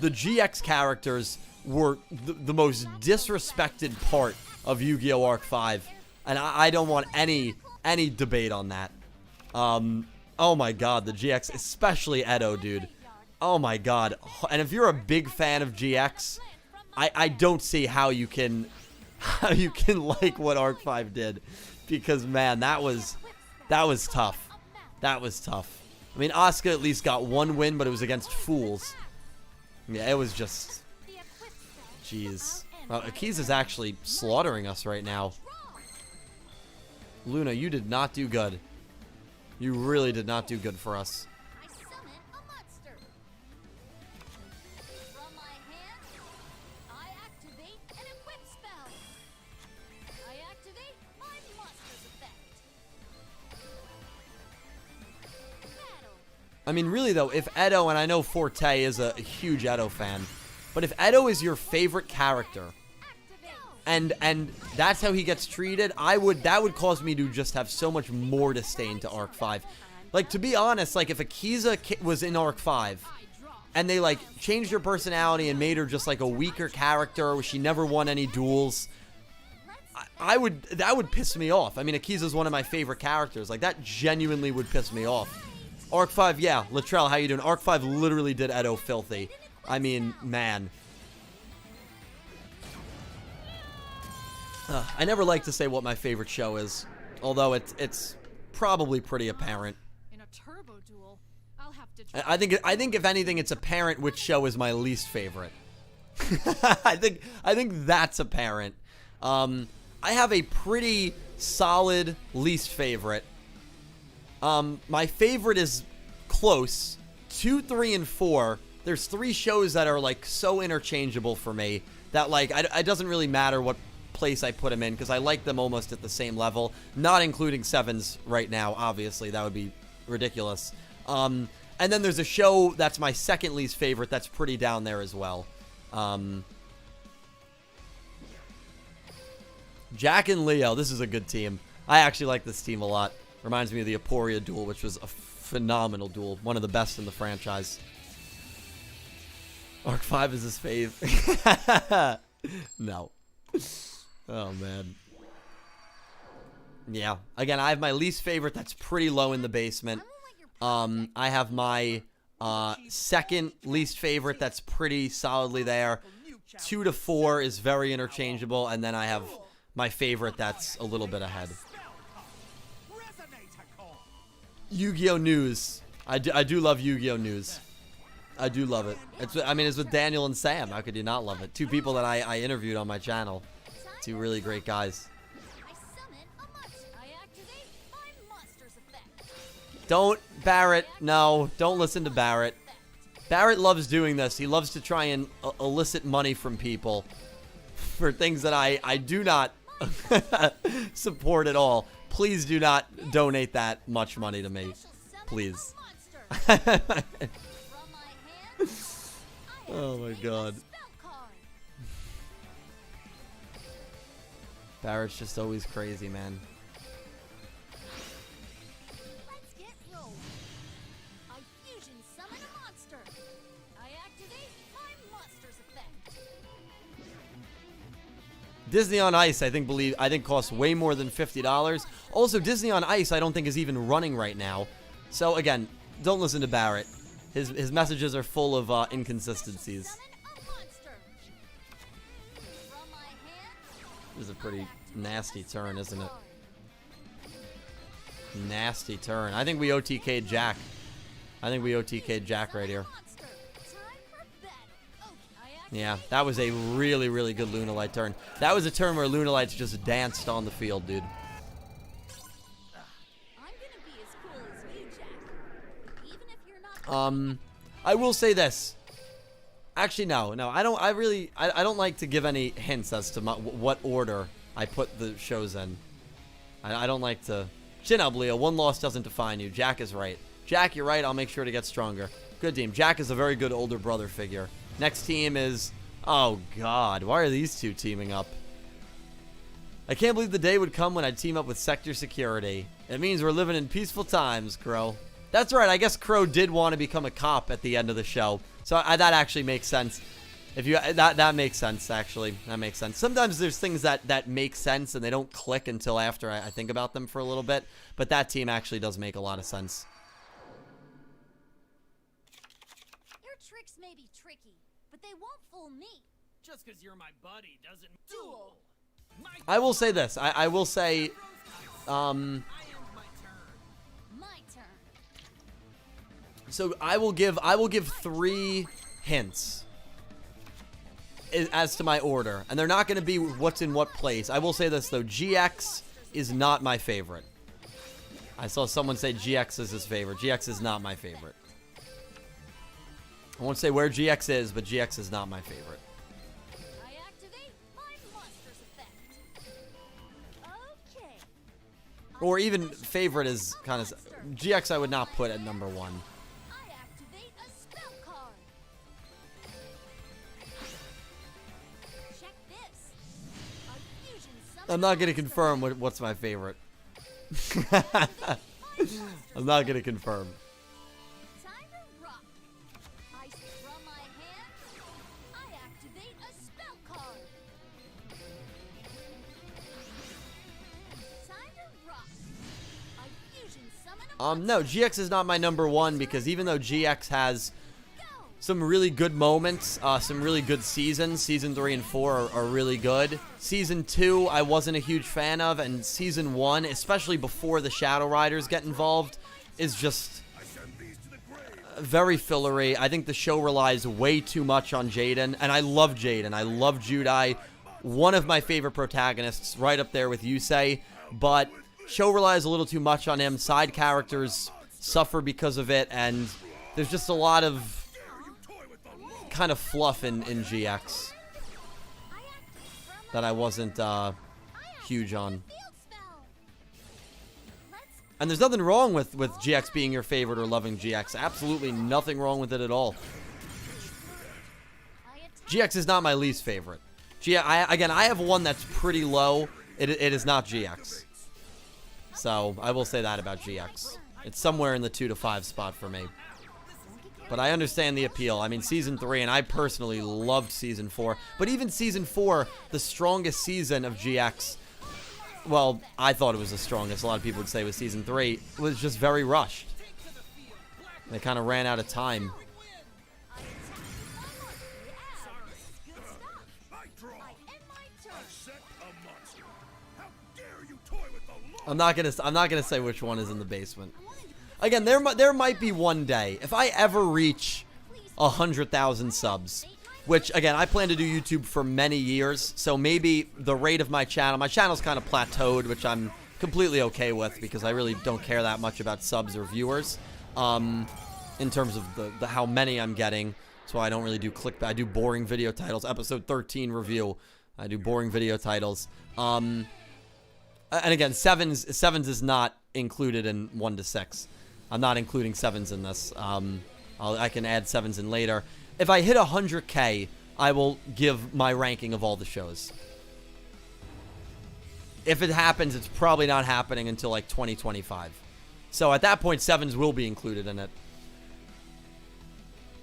The GX characters were the most disrespected part of Yu-Gi-Oh! Arc 5. And I don't want any debate on that. Oh my god, the GX, especially Edo, dude. Oh my god. And if you're a big fan of GX, I don't see how you can like what Arc 5 did. Because, man, that was tough. That was tough. I mean, Asuka at least got one win, but it was against fools. Yeah, it was just... Jeez. Well, Akiza's actually slaughtering us right now. Luna, you did not do good. You really did not do good for us. I mean, really, though, if Edo, and I know Forte is a huge Edo fan, but if Edo is your favorite character, and that's how he gets treated, that would cause me to just have so much more disdain to Arc 5. Like, to be honest, like, if Akiza was in Arc 5, and they, like, changed her personality and made her just, like, a weaker character where she never won any duels, that would piss me off. I mean, Akiza's one of my favorite characters. Like, that genuinely would piss me off. Arc 5, yeah. Latrell, how you doing? Arc 5 literally did Edo filthy. I mean, man. I never like to say what my favorite show is, although it's probably pretty apparent. In a turbo duel, I'll have to I think if anything, it's apparent which show is my least favorite. I think that's apparent. I have a pretty solid least favorite. My favorite is close. 2, 3, and 4. There's 3 shows that are like so interchangeable for me that like it doesn't really matter what place I put them in because I like them almost at the same level. Not including 7s right now, obviously. That would be ridiculous. And then there's a show that's my second least favorite that's pretty down there as well. Jack and Leo, this is a good team. I actually like this team a lot. Reminds me of the Aporia duel, which was a phenomenal duel. One of the best in the franchise. Arc 5 is his fave. No. Oh, man. Yeah. Again, I have my least favorite that's pretty low in the basement. I have my second least favorite that's pretty solidly there. 2 to 4 is very interchangeable. And then I have my favorite that's a little bit ahead. Yu-Gi-Oh! News. I do love Yu-Gi-Oh! News. I do love it. It's with Daniel and Sam. How could you not love it? 2 people that I interviewed on my channel. 2 really great guys. Don't, Barrett. No, don't listen to Barrett. Barrett loves doing this. He loves to try and elicit money from people for things that I do not support at all. Please do not donate that much money to me. Please. Oh my god. Barrett's just always crazy, man. Let's get rolling. I fusion summon a monster. I activate my monster's effect. Disney on Ice, I think costs way more than $50. Also, Disney on Ice, I don't think is even running right now. So again, don't listen to Barrett. His messages are full of inconsistencies. This is a pretty nasty turn, isn't it? Nasty turn. I think we OTK'd Jack. I think we OTK'd Jack right here. Yeah, that was a really, really good Lunalite turn. That was a turn where Lunalites just danced on the field, dude. I will say this. Actually, no, I don't. I don't like to give any hints as to what order I put the shows in. I don't like to. Chin up, Leo. 1 loss doesn't define you. Jack is right. Jack, you're right. I'll make sure to get stronger. Good team. Jack is a very good older brother figure. Next team is. Oh God, why are these 2 teaming up? I can't believe the day would come when I'd team up with Sector Security. It means we're living in peaceful times, Crow. That's right. I guess Crow did want to become a cop at the end of the show, so that actually makes sense. If you that makes sense, actually. That makes sense. Sometimes there's things that make sense and they don't click until after I think about them for a little bit. But that team actually does make a lot of sense. Your tricks may be tricky, but they won't fool me. Just because you're my buddy doesn't duel. I will say this. I will say, My turn. so I will give 3 hints as to my order, and they're not going to be what's in what place. I will say this though, GX is not my favorite. I saw someone say GX is his favorite. GX is not my favorite. I won't say where GX is, but GX is not my favorite. I activate my monster's effect. Okay. Or even favorite is kind of GX. I would not put at number 1. I I'm not gonna confirm what's my favorite. I'm not gonna confirm. Time to rock. I from my hand. I activate a spell card. Time to rock. I fusion summon a No, GX is not my number one because even though GX has some really good moments, some really good seasons, Season 3 and 4 are really good. Season 2, I wasn't a huge fan of, and Season 1, especially before the Shadow Riders get involved, is just very fillery. I think the show relies way too much on Jaden, and I love Jaden. I love Judai, one of my favorite protagonists, right up there with Yusei, but show relies a little too much on him. Side characters suffer because of it, and there's just a lot of kind of fluff in GX that I wasn't huge on. And there's nothing wrong with GX being your favorite or loving GX. Absolutely nothing wrong with it at all. GX is not my least favorite. Again, I have one that's pretty low. It is not GX. So I will say that about GX. It's somewhere in the 2 to 5 spot for me. But I understand the appeal. I mean, Season 3, and I personally loved Season 4. But even Season 4, the strongest season of GX, well, I thought it was the strongest. A lot of people would say it was Season 3. It was just very rushed. They kind of ran out of time. I'm not gonna say which one is in the basement. Again, there might be one day, if I ever reach 100,000 subs, which, again, I plan to do YouTube for many years, so maybe the rate of my channel's kind of plateaued, which I'm completely okay with, because I really don't care that much about subs or viewers, in terms of the how many I'm getting. That's why I don't really do clickbait. I do boring video titles. Episode 13 review. I do boring video titles. And again, sevens is not included in 1 to 6. I'm not including 7s in this. I can add 7s in later. If I hit 100K, I will give my ranking of all the shows. If it happens, it's probably not happening until like 2025. So at that point, 7s will be included in it.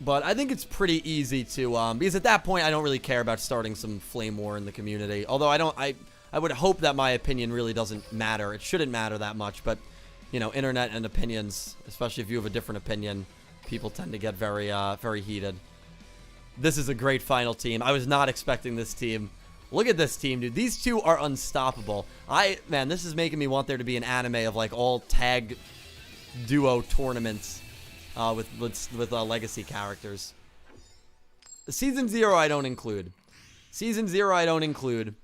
But I think it's pretty easy to, because at that point, I don't really care about starting some flame war in the community. Although I would hope that my opinion really doesn't matter. It shouldn't matter that much, but you know, internet and opinions, especially if you have a different opinion, people tend to get very, very heated. This is a great final team. I was not expecting this team. Look at this team, dude. These two are unstoppable. Man, this is making me want there to be an anime of like all tag duo tournaments with legacy characters. Season 0 I don't include. Season 0 I don't include.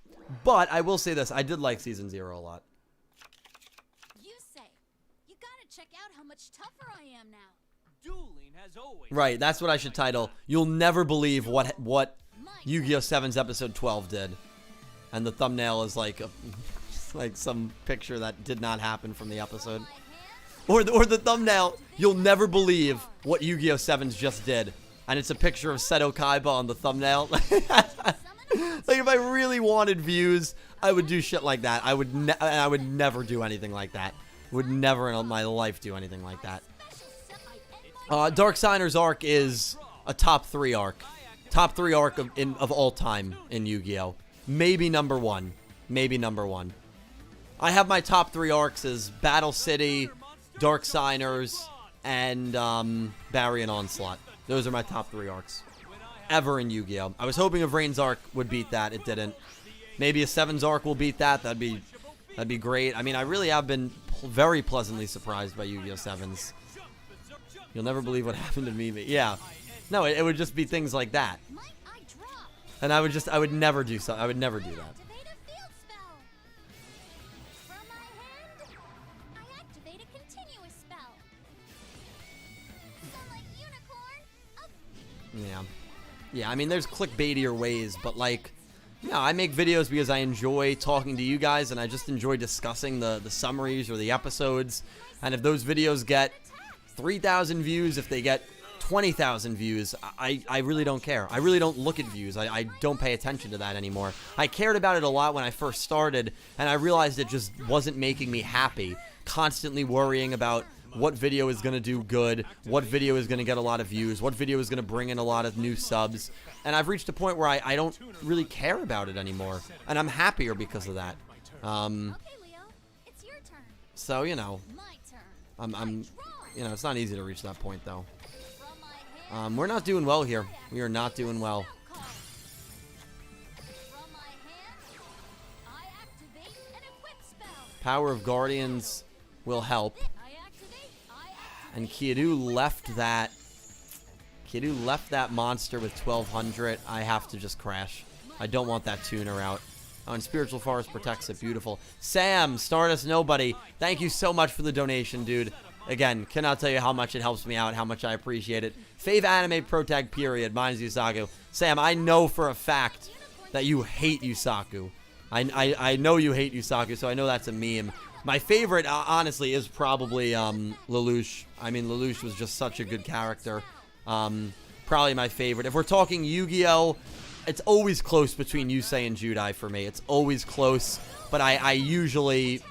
But I will say this. I did like Season 0 a lot. Check out how much tougher I am now. Dueling has always Right, that's what I should title. You'll never believe what Yu-Gi-Oh! 7's episode 12 did. And the thumbnail is like like some picture that did not happen from the episode. Or the thumbnail, you'll never believe what Yu-Gi-Oh! 7's just did. And it's a picture of Seto Kaiba on the thumbnail. Like if I really wanted views, I would do shit like that. I would never do anything like that. Would never in my life do anything like that. Dark Signer's arc is a top 3 arc. Top 3 arc of all time in Yu-Gi-Oh! Maybe number 1. Maybe number 1. I have my top 3 arcs as Battle City, Dark Signers, and Barry and Onslaught. Those are my top 3 arcs. Ever in Yu-Gi-Oh! I was hoping a Vrain's arc would beat that. It didn't. Maybe a 7's arc will beat that. That'd be great. I mean, I really have been very pleasantly surprised by Yu-Gi-Oh! 7's. You'll never believe what happened to me. Yeah. No, it would just be things like that. And I would never do so. I would never do that. Yeah. Yeah, I mean, there's clickbaitier ways, but like, yeah, I make videos because I enjoy talking to you guys, and I just enjoy discussing the summaries or the episodes. And if those videos get 3,000 views, if they get 20,000 views, I really don't care. I really don't look at views. I don't pay attention to that anymore. I cared about it a lot when I first started, and I realized it just wasn't making me happy. Constantly worrying about what video is going to do good, what video is going to get a lot of views, what video is going to bring in a lot of new subs. And I've reached a point where I don't really care about it anymore. And I'm happier because of that. Okay, Leo, it's your turn. So, you know, My turn. you know, it's not easy to reach that point, though. From my hand. We're not doing well here. We are not doing well. From my hand, I activate an equip spell. Power of Guardians will help. I activate. And Kiadu left that. Kiadu left that monster with 1200. I have to just crash. I don't want that tuner out. Oh, and Spiritual Forest protects it. Beautiful. Sam, Stardust Nobody, thank you so much for the donation, dude. Again, cannot tell you how much it helps me out, how much I appreciate it. Fave anime pro tag, period. Mine's Yusaku. Sam, I know for a fact that you hate Yusaku. I know you hate Yusaku, so I know that's a meme. My favorite, honestly, is probably Lelouch. I mean, Lelouch was just such a good character. Probably my favorite. If we're talking Yu-Gi-Oh!, it's always close between Yusei and Judai for me. It's always close, but I usually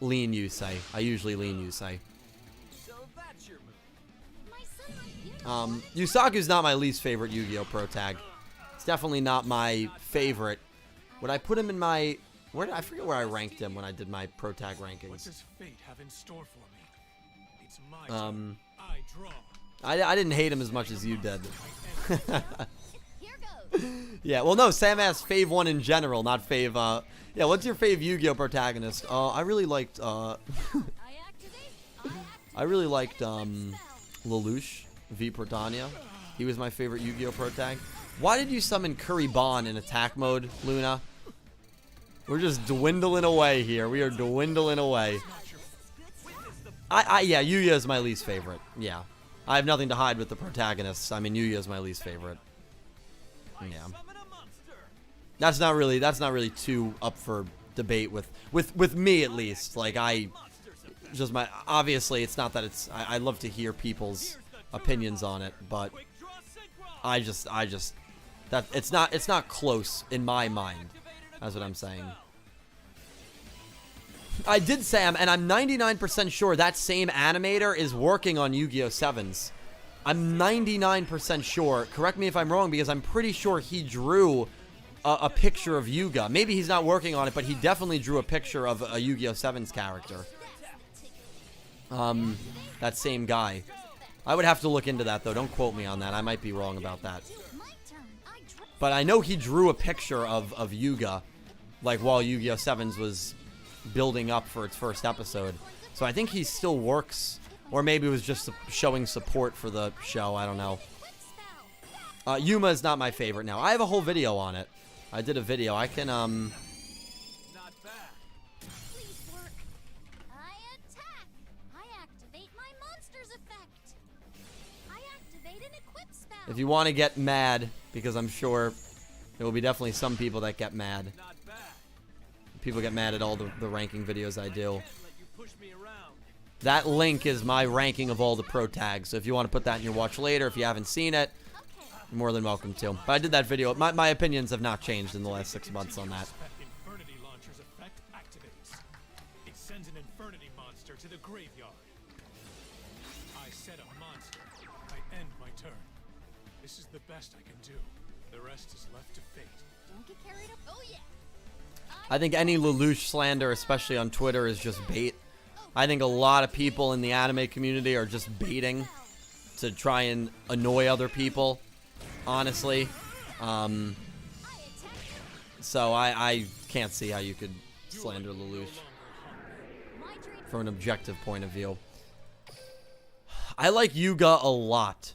lean Yusei. So that's your move. My son, Yusaku's not my least favorite Yu-Gi-Oh! Pro tag. It's definitely not my favorite. Would I put him in my... I forget where I ranked him when I did my pro tag What rankings. does fate have in store for me? It's my Um, turn. I draw. I didn't hate him as much as you did. here goes. Yeah, well, no, Sam asked fave one in general, not fave, yeah, what's your fave Yu-Gi-Oh! Protagonist? I really liked, I activate. I really liked, Lelouch v. Protania. He was my favorite Yu-Gi-Oh! Pro tag. Why did you summon Kuriban in attack mode, Luna? We're just dwindling away here. We are dwindling away. Yeah, Yuya is my least favorite. Yeah. I have nothing to hide with the protagonists. I mean, Yuya is my least favorite. Yeah. Summon a monster. That's not really too up for debate with me, at least. Like, obviously it's not that I love to hear people's opinions on it, but Quick draw synchro. that it's not close in my mind. That's what I'm saying. I did, Sam, and I'm 99% sure that same animator is working on Yu-Gi-Oh! 7s. I'm 99% sure. Correct me if I'm wrong, because I'm pretty sure he drew a picture of Yuga. Maybe he's not working on it, but he definitely drew a picture of a Yu-Gi-Oh! 7's character. That same guy. I would have to look into that, though. Don't quote me on that. I might be wrong about that. My turn. I draw. But I know he drew a picture of Yuga, like, while Yu-Gi-Oh! 7's was building up for its first episode. So I think he still works, or maybe it was just showing support for the show. I don't know. Quick spell. Yuma is not my favorite now. I have a whole video on it. I did a video. I can, Not bad. Please work. I attack. I activate my monster's effect. I activate an equip spell. if you want to get mad, because I'm sure there will be definitely some people that get mad. Not bad. People get mad at all the ranking videos I do. Can't let you push me around. That link is my ranking of all the pro tags. So if you want to put that in your watch later, if you haven't seen it, Okay. you're more than welcome to. But I did that video. My opinions have not changed in the last 6 months on that. Infernity Launcher's effect activates. It sends an Infernity monster to the graveyard. I set a monster. I end my turn. This is the best I can do. The rest is left to fate. Don't get carried up. Oh yeah. I think any Lelouch slander, especially on Twitter, is just bait. I think a lot of people in the anime community are just baiting to try and annoy other people, honestly. So I can't see how you could slander Lelouch My dream. from an objective point of view. I like Yuga a lot.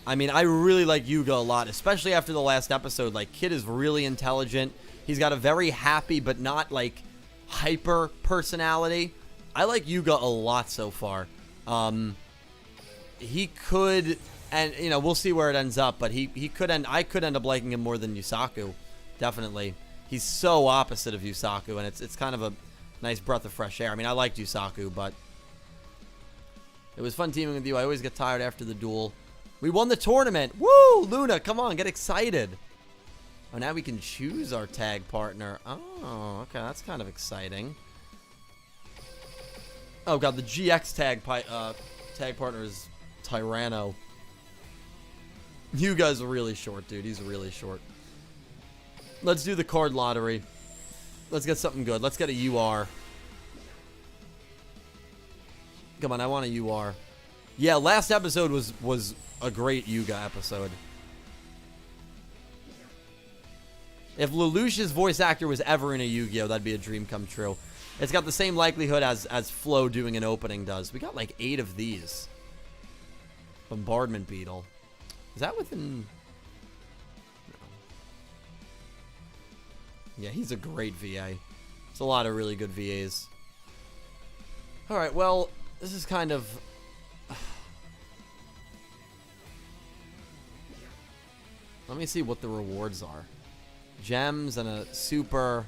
I mean, I really like Yuga a lot, especially after the last episode. Like, Kid is really intelligent. He's got a very happy but not, like, hyper personality. I like Yuga a lot so far. He could, and, you know, we'll see where it ends up, but he could end, I could end up liking him more than Yusaku. Definitely. He's so opposite of Yusaku, and it's kind of a nice breath of fresh air. I mean, I liked Yusaku, but it was fun teaming with you. I always get tired after the duel. We won the tournament. Woo! Luna, come on, get excited. Oh, now we can choose our tag partner. Oh, okay, that's kind of exciting. Oh god, the GX tag partner is Tyranno. You guys are really short, dude. He's really short. Let's do the card lottery. Let's get something good. Let's get a UR. Come on, I want a UR. Yeah, last episode was a great Yuga episode. If Lelouch's voice actor was ever in a Yu-Gi-Oh, that'd be a dream come true. It's got the same likelihood as Flo doing an opening does. We got like 8 of these. Bombardment Beetle. Is that within... No. Yeah, he's a great VA. It's a lot of really good VAs. Alright, well, this is kind of... Let me see what the rewards are. Gems and a super...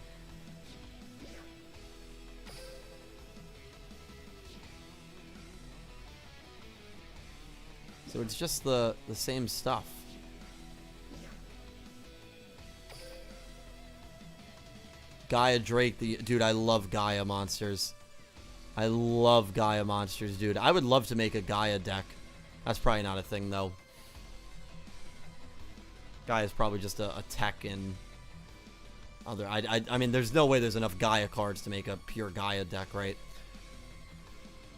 So it's just the same stuff. Gaia Drake, dude, I love Gaia monsters. I love Gaia monsters, dude. I would love to make a Gaia deck. That's probably not a thing, though. Gaia is probably just a tech in other... I mean, there's no way there's enough Gaia cards to make a pure Gaia deck, right?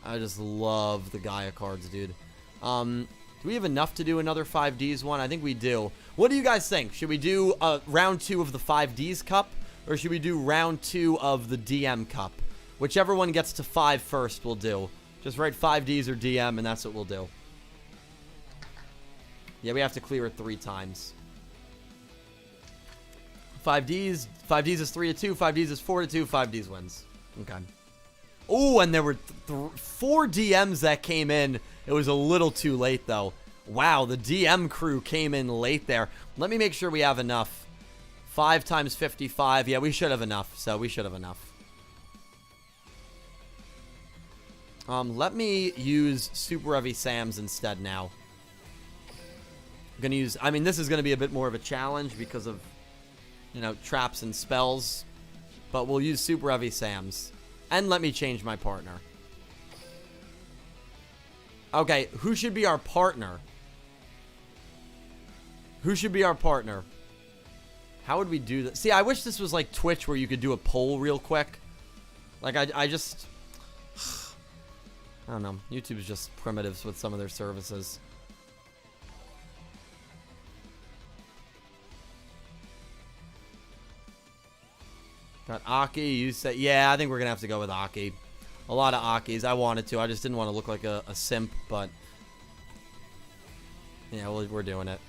I just love the Gaia cards, dude. Do we have enough to do another 5Ds one? I think we do. What do you guys think? Should we do round 2 of the 5Ds Cup? Or should we do round 2 of the DM Cup? Whichever one gets to 5 first, we'll do. Just write 5Ds or DM, and that's what we'll do. Yeah, we have to clear it 3 times. 5Ds. 5Ds is 3-2. 5Ds is 4-2. 5Ds wins. Okay. Oh, and there were 4 DMs that came in. It was a little too late, though. Wow, the DM crew came in late there. Let me make sure we have enough. 5 times 55. Yeah, we should have enough. So we should have enough. Let me use Super Heavy Sams instead now. I'm going to use... I mean, this is going to be a bit more of a challenge because of, you know, traps and spells. But we'll use Super Heavy Sams. And let me change my partner. Okay, who should be our partner? Who should be our partner? How would we do that? See, I wish this was like Twitch where you could do a poll real quick. Like, I just... I don't know. YouTube's just primitives with some of their services. Got Aki. You said... Yeah, I think we're going to have to go with Aki. A lot of Akis. I wanted to. I just didn't want to look like a simp, but... Yeah, we're doing it.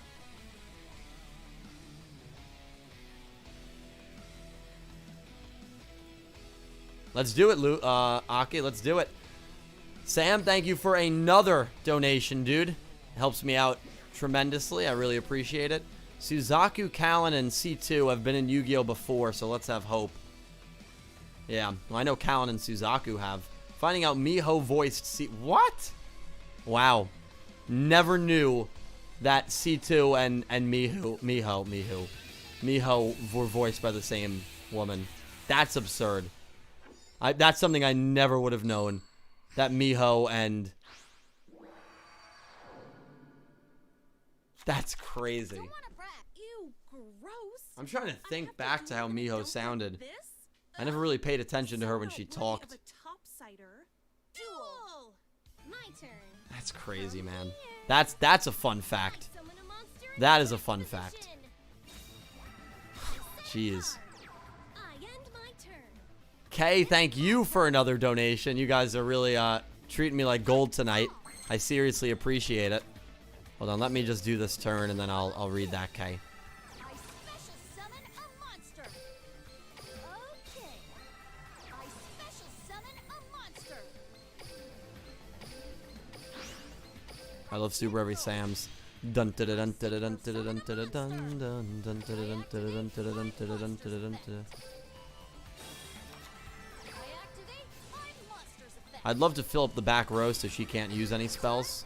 Let's do it, Aki. Let's do it. Sam, thank you for another donation, dude. It helps me out tremendously. I really appreciate it. Suzaku, Kallen, and C2 have been in Yu-Gi-Oh! Before, so let's have hope. Yeah, well, I know Kallen and Suzaku have. Finding out Miho voiced C... What? Wow. Never knew that C2 and Miho were voiced by the same woman. That's absurd. That's something I never would have known. That Miho and... That's crazy. Ew, gross. I'm trying to think back to how Miho sounded. I never really paid attention to her when she talked. Duel. My turn. That's crazy, man. That's a fun fact. That is a fun fact. Jeez. Kay, thank you for another donation. You guys are really treating me like gold tonight. I seriously appreciate it. Hold on, let me just do this turn and then I'll read that, Kay. I special summon a monster. Okay. I special summon a monster. I love Super Heavy Sams. Dun dun dun dun dun dun dun dun dun dun dun dun dun dun dun dun dun dun. I'd love to fill up the back row so she can't use any spells.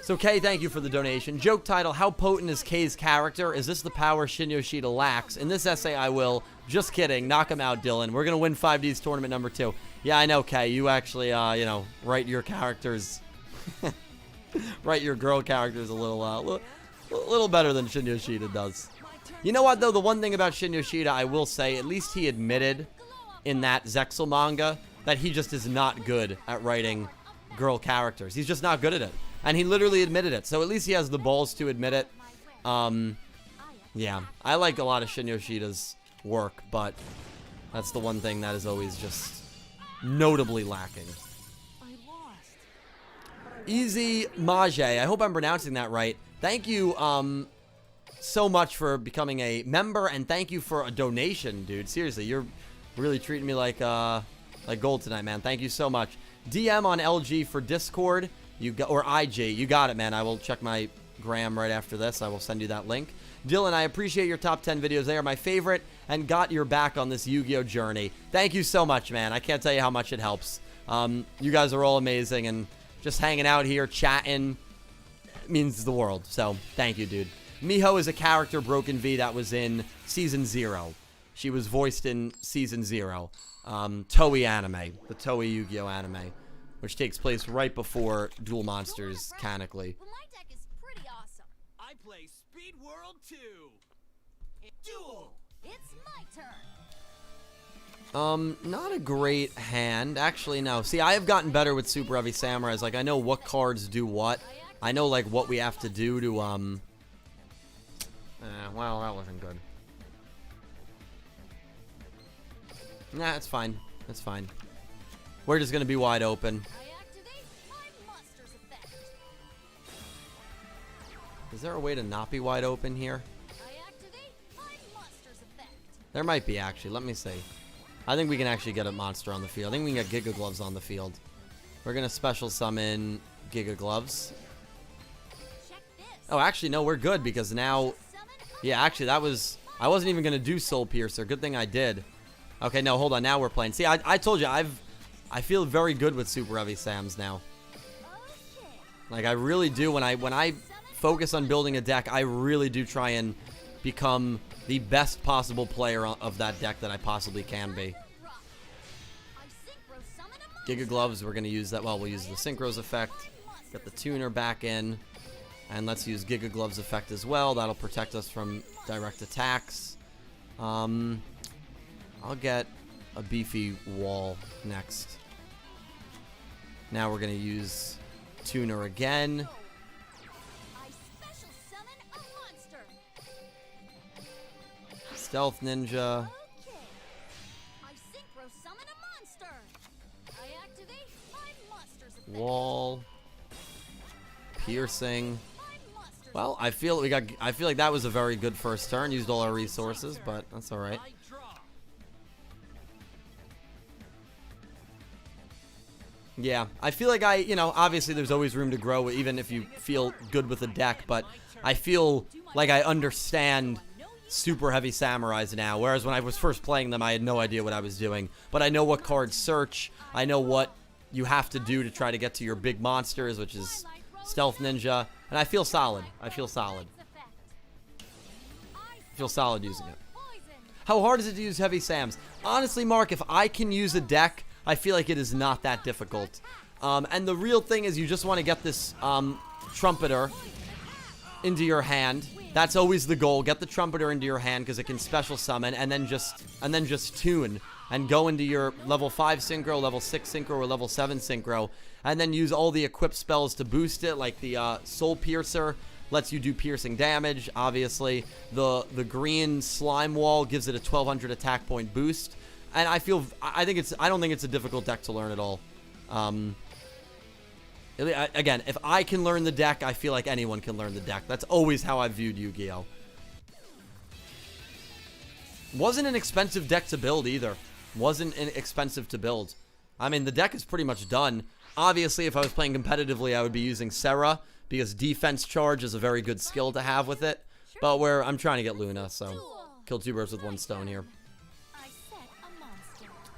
So Kay, thank you for the donation. Joke title, how potent is Kay's character? Is this the power Shin Yoshida lacks? In this essay, I will. Just kidding. Knock him out, Dylan. We're going to win 5Ds tournament number 2. Yeah, I know, Kay. You actually, you know, write your characters... write your girl characters a little better than Shin Yoshida does. You know what, though? The one thing about Shin Yoshida, I will say, at least he admitted in that Zexal manga that he just is not good at writing girl characters. He's just not good at it. And he literally admitted it. So at least he has the balls to admit it. Yeah. I like a lot of Shin Yoshida's work, but that's the one thing that is always just notably lacking. Easy Maje. I hope I'm pronouncing that right. Thank you so much for becoming a member, and thank you for a donation, dude. Seriously, you're really treating me like gold tonight, man. Thank you so much. DM on LG for Discord. Or IG. You got it, man. I will check my gram right after this. I will send you that link. Dylan, I appreciate your top 10 videos. They are my favorite and got your back on this Yu-Gi-Oh journey. Thank you so much, man. I can't tell you how much it helps. You guys are all amazing, and just hanging out here, chatting, means the world. So, thank you, dude. Miho is a character, Broken V, that was in Season 0. She was voiced in Season 0. Toei anime. The Toei Yu-Gi-Oh anime. Which takes place right before Duel Monsters, canonically. Well, my deck is pretty awesome. I play Speed World 2. Duel. It's my turn. Not a great hand. Actually, no. See, I have gotten better with Super Heavy Samurais. Like, I know what cards do what. I know, like, what we have to do to, well, that wasn't good. Nah, it's fine. It's fine. We're just gonna be wide open. I activate my monster's effect. Is there a way to not be wide open here? I activate my monster's effect. There might be, actually. Let me see. I think we can actually get a monster on the field. I think we can get Giga Gloves on the field. We're gonna special summon Giga Gloves. Check this. Oh, actually, no, we're good because now... Yeah, actually, that was... I wasn't even gonna do Soul Piercer. Good thing I did. Okay, no, hold on. Now we're playing. See, I told you, I feel very good with Super Heavy Sams now. Okay. Like, I really do. When I focus on building a deck, I really do try and become the best possible player of that deck that I possibly can be. Giga Gloves, we're going to use that. Well, we'll use the Synchros effect. Get the tuner back in. And let's use Giga Gloves effect as well. That'll protect us from direct attacks. I'll get a beefy wall next. Now we're going to use tuner again. I special summon a monster. Stealth Ninja. Okay. I synchro summon a monster. I activate my monster's effect. Wall. Piercing. My monster's Well, I feel like that was a very good first turn. Used all our resources, but that's all right. I draw. Yeah, I feel like obviously there's always room to grow, even if you feel good with the deck, but I feel like I understand Super Heavy Samurais now, whereas when I was first playing them, I had no idea what I was doing. But I know what cards search, I know what you have to do to try to get to your big monsters, which is Stealth Ninja, and I feel solid. I feel solid. I feel solid using it. How hard is it to use Heavy Sams? Honestly, Mark, if I can use a deck, I feel like it is not that difficult. And the real thing is you just want to get this Trumpeter into your hand. That's always the goal. Get the Trumpeter into your hand because it can special summon and then just tune and go into your level 5 Synchro, level 6 Synchro, or level 7 Synchro, and then use all the equipped spells to boost it, like the Soul Piercer lets you do piercing damage, obviously. The green Slime Wall gives it a 1200 attack point boost. And I don't think it's a difficult deck to learn at all. Again, if I can learn the deck, I feel like anyone can learn the deck. That's always how I've viewed Yu-Gi-Oh! Wasn't an expensive deck to build either. Wasn't expensive to build. I mean, the deck is pretty much done. Obviously, if I was playing competitively, I would be using Serra, because defense charge is a very good skill to have with it. But I'm trying to get Luna, so kill two birds with one stone here.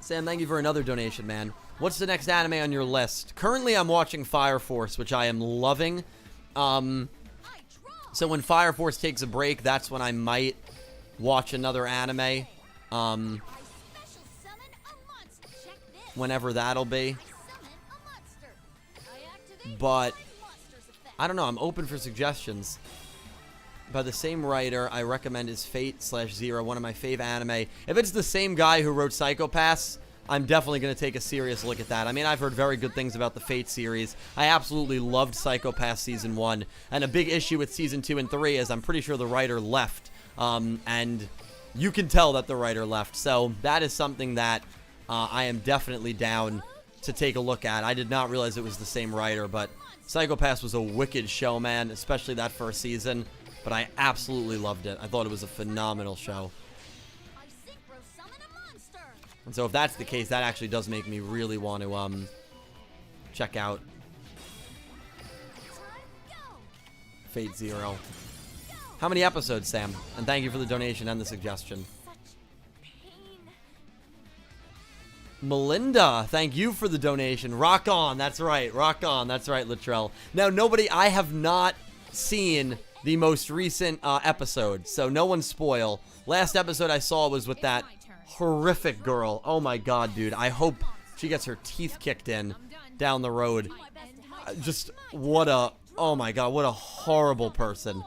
Sam, thank you for another donation, man. What's the next anime on your list? Currently, I'm watching Fire Force, which I am loving. So when Fire Force takes a break, that's when I might watch another anime. Whenever that'll be. But I don't know, I'm open for suggestions. By the same writer, I recommend is Fate/Zero, one of my fave anime. If it's the same guy who wrote Psycho Pass, I'm definitely going to take a serious look at that. I mean, I've heard very good things about the Fate series. I absolutely loved Psycho Pass Season 1. And a big issue with Season 2 and 3 is I'm pretty sure the writer left. And you can tell that the writer left. So that is something that I am definitely down to take a look at. I did not realize it was the same writer, but Psycho Pass was a wicked show, man, especially that first season. But I absolutely loved it. I thought it was a phenomenal show. And so if that's the case, that actually does make me really want to check out Fate Zero. How many episodes, Sam? And thank you for the donation and the suggestion. Melinda, thank you for the donation. Rock on, that's right. Rock on, that's right, Latrell. Now, I have not seen the most recent episode, so no one spoil. Last episode I saw was with that horrific girl. Oh my god, dude. I hope she gets her teeth kicked in down the road. Just what a... Oh my god, what a horrible person.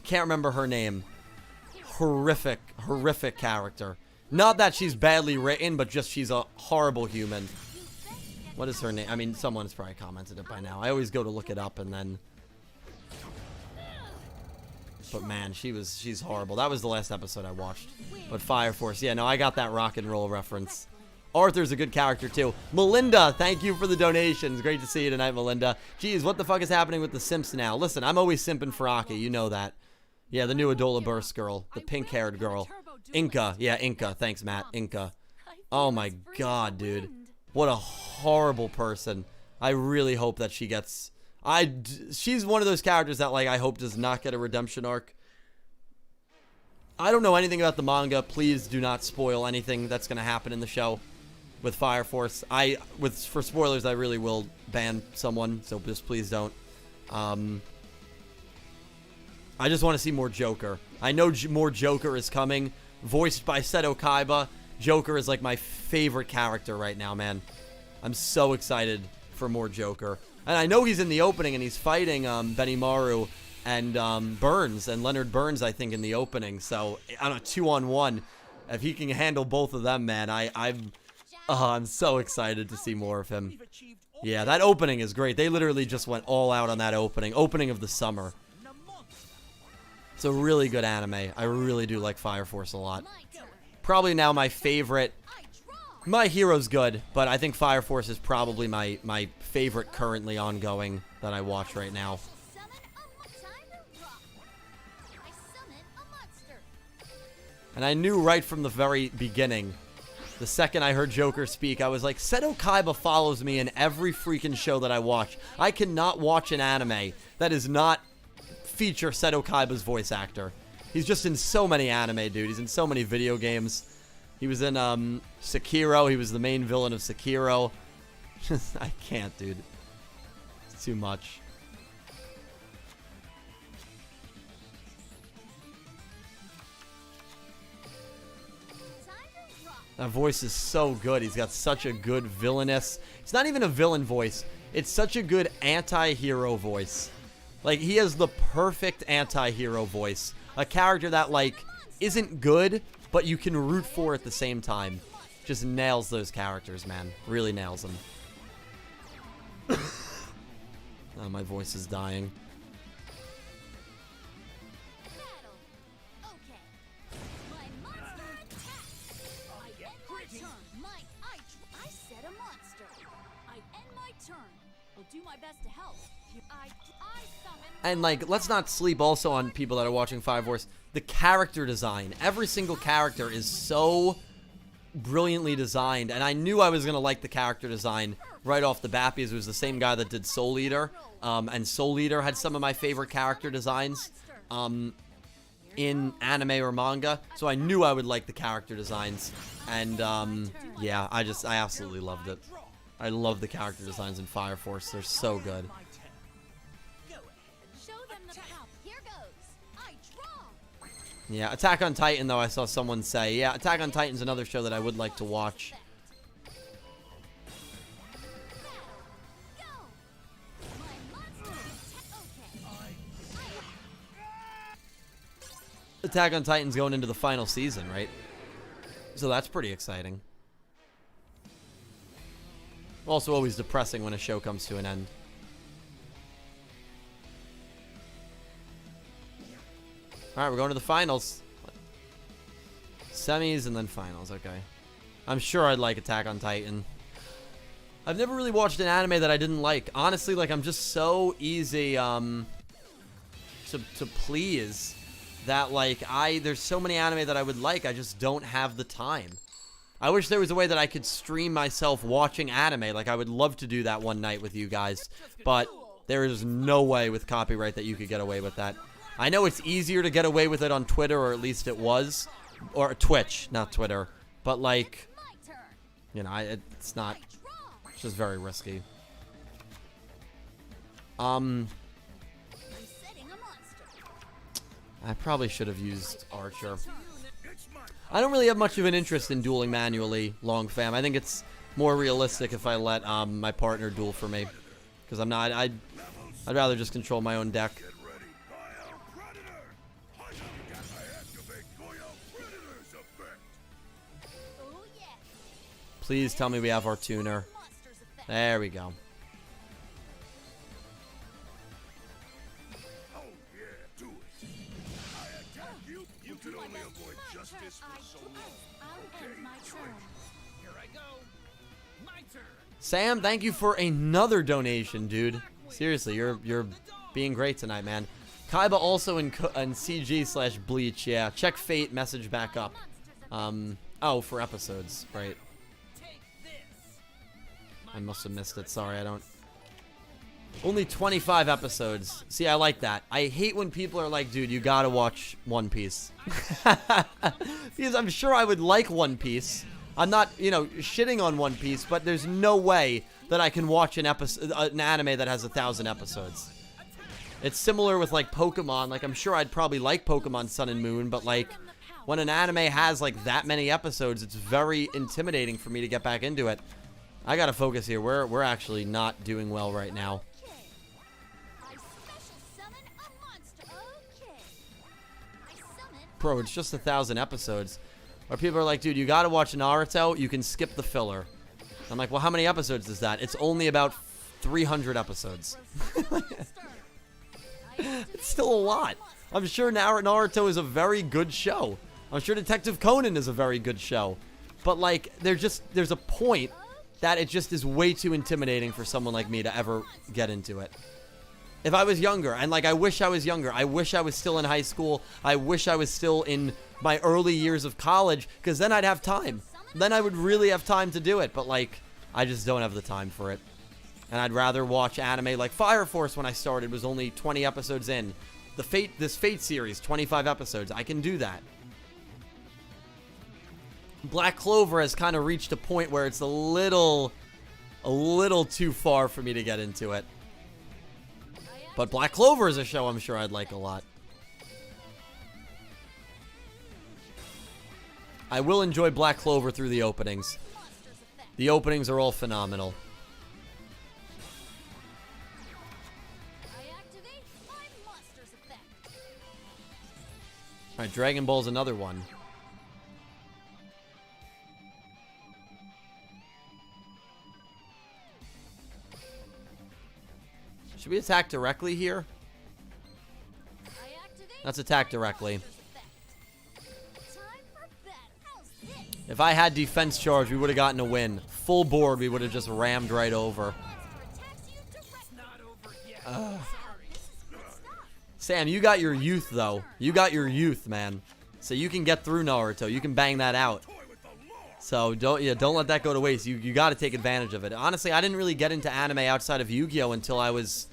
Can't remember her name. Horrific, horrific character. Not that she's badly written, but just she's a horrible human. What is her name? I mean, someone's probably commented it by now. I always go to look it up and then... But man, she's horrible. That was the last episode I watched. But Fire Force, yeah, no, I got that rock and roll reference. Arthur's a good character too. Melinda, thank you for the donations. Great to see you tonight, Melinda. Jeez, what the fuck is happening with the Simps now? Listen, I'm always simping for Aki, you know that. Yeah, the new Adola Burst girl, the pink-haired girl. Inca, yeah, Inca. Thanks, Matt. Inca. Oh my god, dude. What a horrible person. I really hope that she gets... She's one of those characters that, like, I hope does not get a redemption arc. I don't know anything about the manga. Please do not spoil anything that's going to happen in the show with Fire Force. For spoilers, I really will ban someone, so just please don't. I just want to see more Joker. I know more Joker is coming. Voiced by Seto Kaiba. Joker is, like, my favorite character right now, man. I'm so excited for more Joker. And I know he's in the opening, and he's fighting Benimaru and Burns, and Leonard Burns, I think, in the opening. So, on a 2-on-1, if he can handle both of them, man, I'm so excited to see more of him. Yeah, that opening is great. They literally just went all out on that opening. Opening of the summer. It's a really good anime. I really do like Fire Force a lot. Probably now my favorite... My Hero's good, but I think Fire Force is probably my favorite currently ongoing that I watch right now. And I knew right from the very beginning, the second I heard Joker speak, I was like, Seto Kaiba follows me in every freaking show that I watch. I cannot watch an anime that does not feature Seto Kaiba's voice actor. He's just in so many anime, dude. He's in so many video games. He was in Sekiro. He was the main villain of Sekiro. I can't, dude. It's too much. That voice is so good. He's got such a good villainous... It's not even a villain voice. It's such a good anti-hero voice. Like, he has the perfect anti-hero voice. A character that, like, isn't good, but you can root for at the same time. Just nails those characters, man. Really nails them. Oh, my voice is dying. And, like, let's not sleep also on people that are watching Fire Force. The character design. Every single character is so brilliantly designed. And I knew I was going to like the character design right off the bat because it was the same guy that did Soul Eater. And Soul Eater had some of my favorite character designs in anime or manga. So I knew I would like the character designs. And, yeah, I absolutely loved it. I love the character designs in Fire Force. They're so good. Here goes. I draw. Yeah, Attack on Titan, though, I saw someone say. Yeah, Attack on Titan's another show that I would like to watch. Go. My monster. Okay. Attack on Titan's going into the final season, right? So that's pretty exciting. Also always depressing when a show comes to an end. Alright, we're going to the finals. Semis and then finals, okay. I'm sure I'd like Attack on Titan. I've never really watched an anime that I didn't like. Honestly, like, I'm just so easy to please that, like, there's so many anime that I would like, I just don't have the time. I wish there was a way that I could stream myself watching anime. Like, I would love to do that one night with you guys. But there is no way with copyright that you could get away with that. I know it's easier to get away with it on Twitter, or at least it was. Or Twitch, not Twitter. But, like, My turn. you know, it's not. I draw. It's just very risky. I'm setting a monster. I probably should have used Archer. I don't really have much of an interest in dueling manually, long fam. I think it's more realistic if I let my partner duel for me, because I'm not. I'd rather just control my own deck. Oh yeah. Please tell me we have our tuner. Monsters effect. There we go. Oh yeah, do it. I attack you. You can only avoid justice for so long. I'll end my turn. Here I go. My turn. Sam, thank you for another donation, dude. Seriously, you're being great tonight, man. Kaiba also in CG/Bleach. Yeah, check Fate. Message back up. Oh, for episodes, right? Take this. I must have missed it. Sorry, I don't. Only 25 episodes. See, I like that. I hate when people are like, dude, you gotta watch One Piece. Because I'm sure I would like One Piece. I'm not, you know, shitting on One Piece, but there's no way that I can watch an anime that has 1,000 episodes. It's similar with, like, Pokemon. Like, I'm sure I'd probably like Pokemon Sun and Moon, but, like, when an anime has, like, that many episodes, it's very intimidating for me to get back into it. I gotta focus here. We're actually not doing well right now. Okay. I special summon a monster. Okay. I summon. Bro, it's just 1,000 episodes. Where people are like, dude, you gotta watch Naruto, you can skip the filler. I'm like, well, how many episodes is that? It's only about 300 episodes. It's still a lot. I'm sure Naruto is a very good show. I'm sure Detective Conan is a very good show. But, like, there's a point that it just is way too intimidating for someone like me to ever get into it. If I was younger, and, like, I wish I was younger. I wish I was still in high school. I wish I was still in my early years of college, because then I'd have time. Then I would really have time to do it. But, like, I just don't have the time for it. And I'd rather watch anime like Fire Force when I started was only 20 episodes in. This Fate series, 25 episodes. I can do that. Black Clover has kind of reached a point where it's a little too far for me to get into it. But Black Clover is a show I'm sure I'd like a lot. I will enjoy Black Clover through the openings. The openings are all phenomenal. I activate my monster's effect. Alright, Dragon Ball's another one. Should we attack directly here? I activate Let's attack directly. monster's effect. Time for battle. How's this? If I had defense charge, we would have gotten a win. Full board, we would have just rammed right over. Monster attacks you directly. Not over yet. This is good stuff. Sam, you got your youth, though. You got your youth, man. So you can get through Naruto. You can bang that out. So don't let that go to waste. You got to take advantage of it. Honestly, I didn't really get into anime outside of Yu-Gi-Oh until I was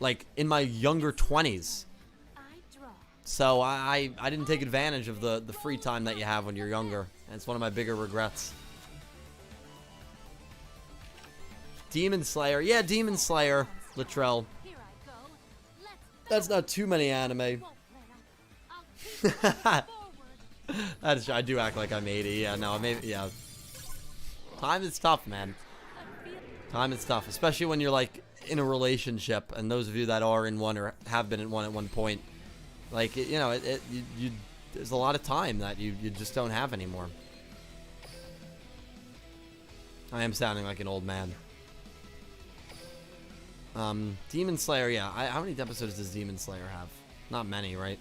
like in my younger 20s. I draw. So I didn't take advantage of the free time that you have when you're younger. And it's one of my bigger regrets. Demon Slayer. Yeah, Demon Slayer. Latrell. Here I go. Let's That's not too many anime. Won't let up. I'll keep moving forward. That is true. I do act like I'm 80. Yeah, no, maybe, yeah. Time is tough, man. Time is tough, especially when you're like in a relationship, and those of you that are in one or have been in one at one point, like, you know, there's a lot of time that you just don't have anymore. I am sounding like an old man. Demon Slayer, yeah. How many episodes does Demon Slayer have? Not many, right?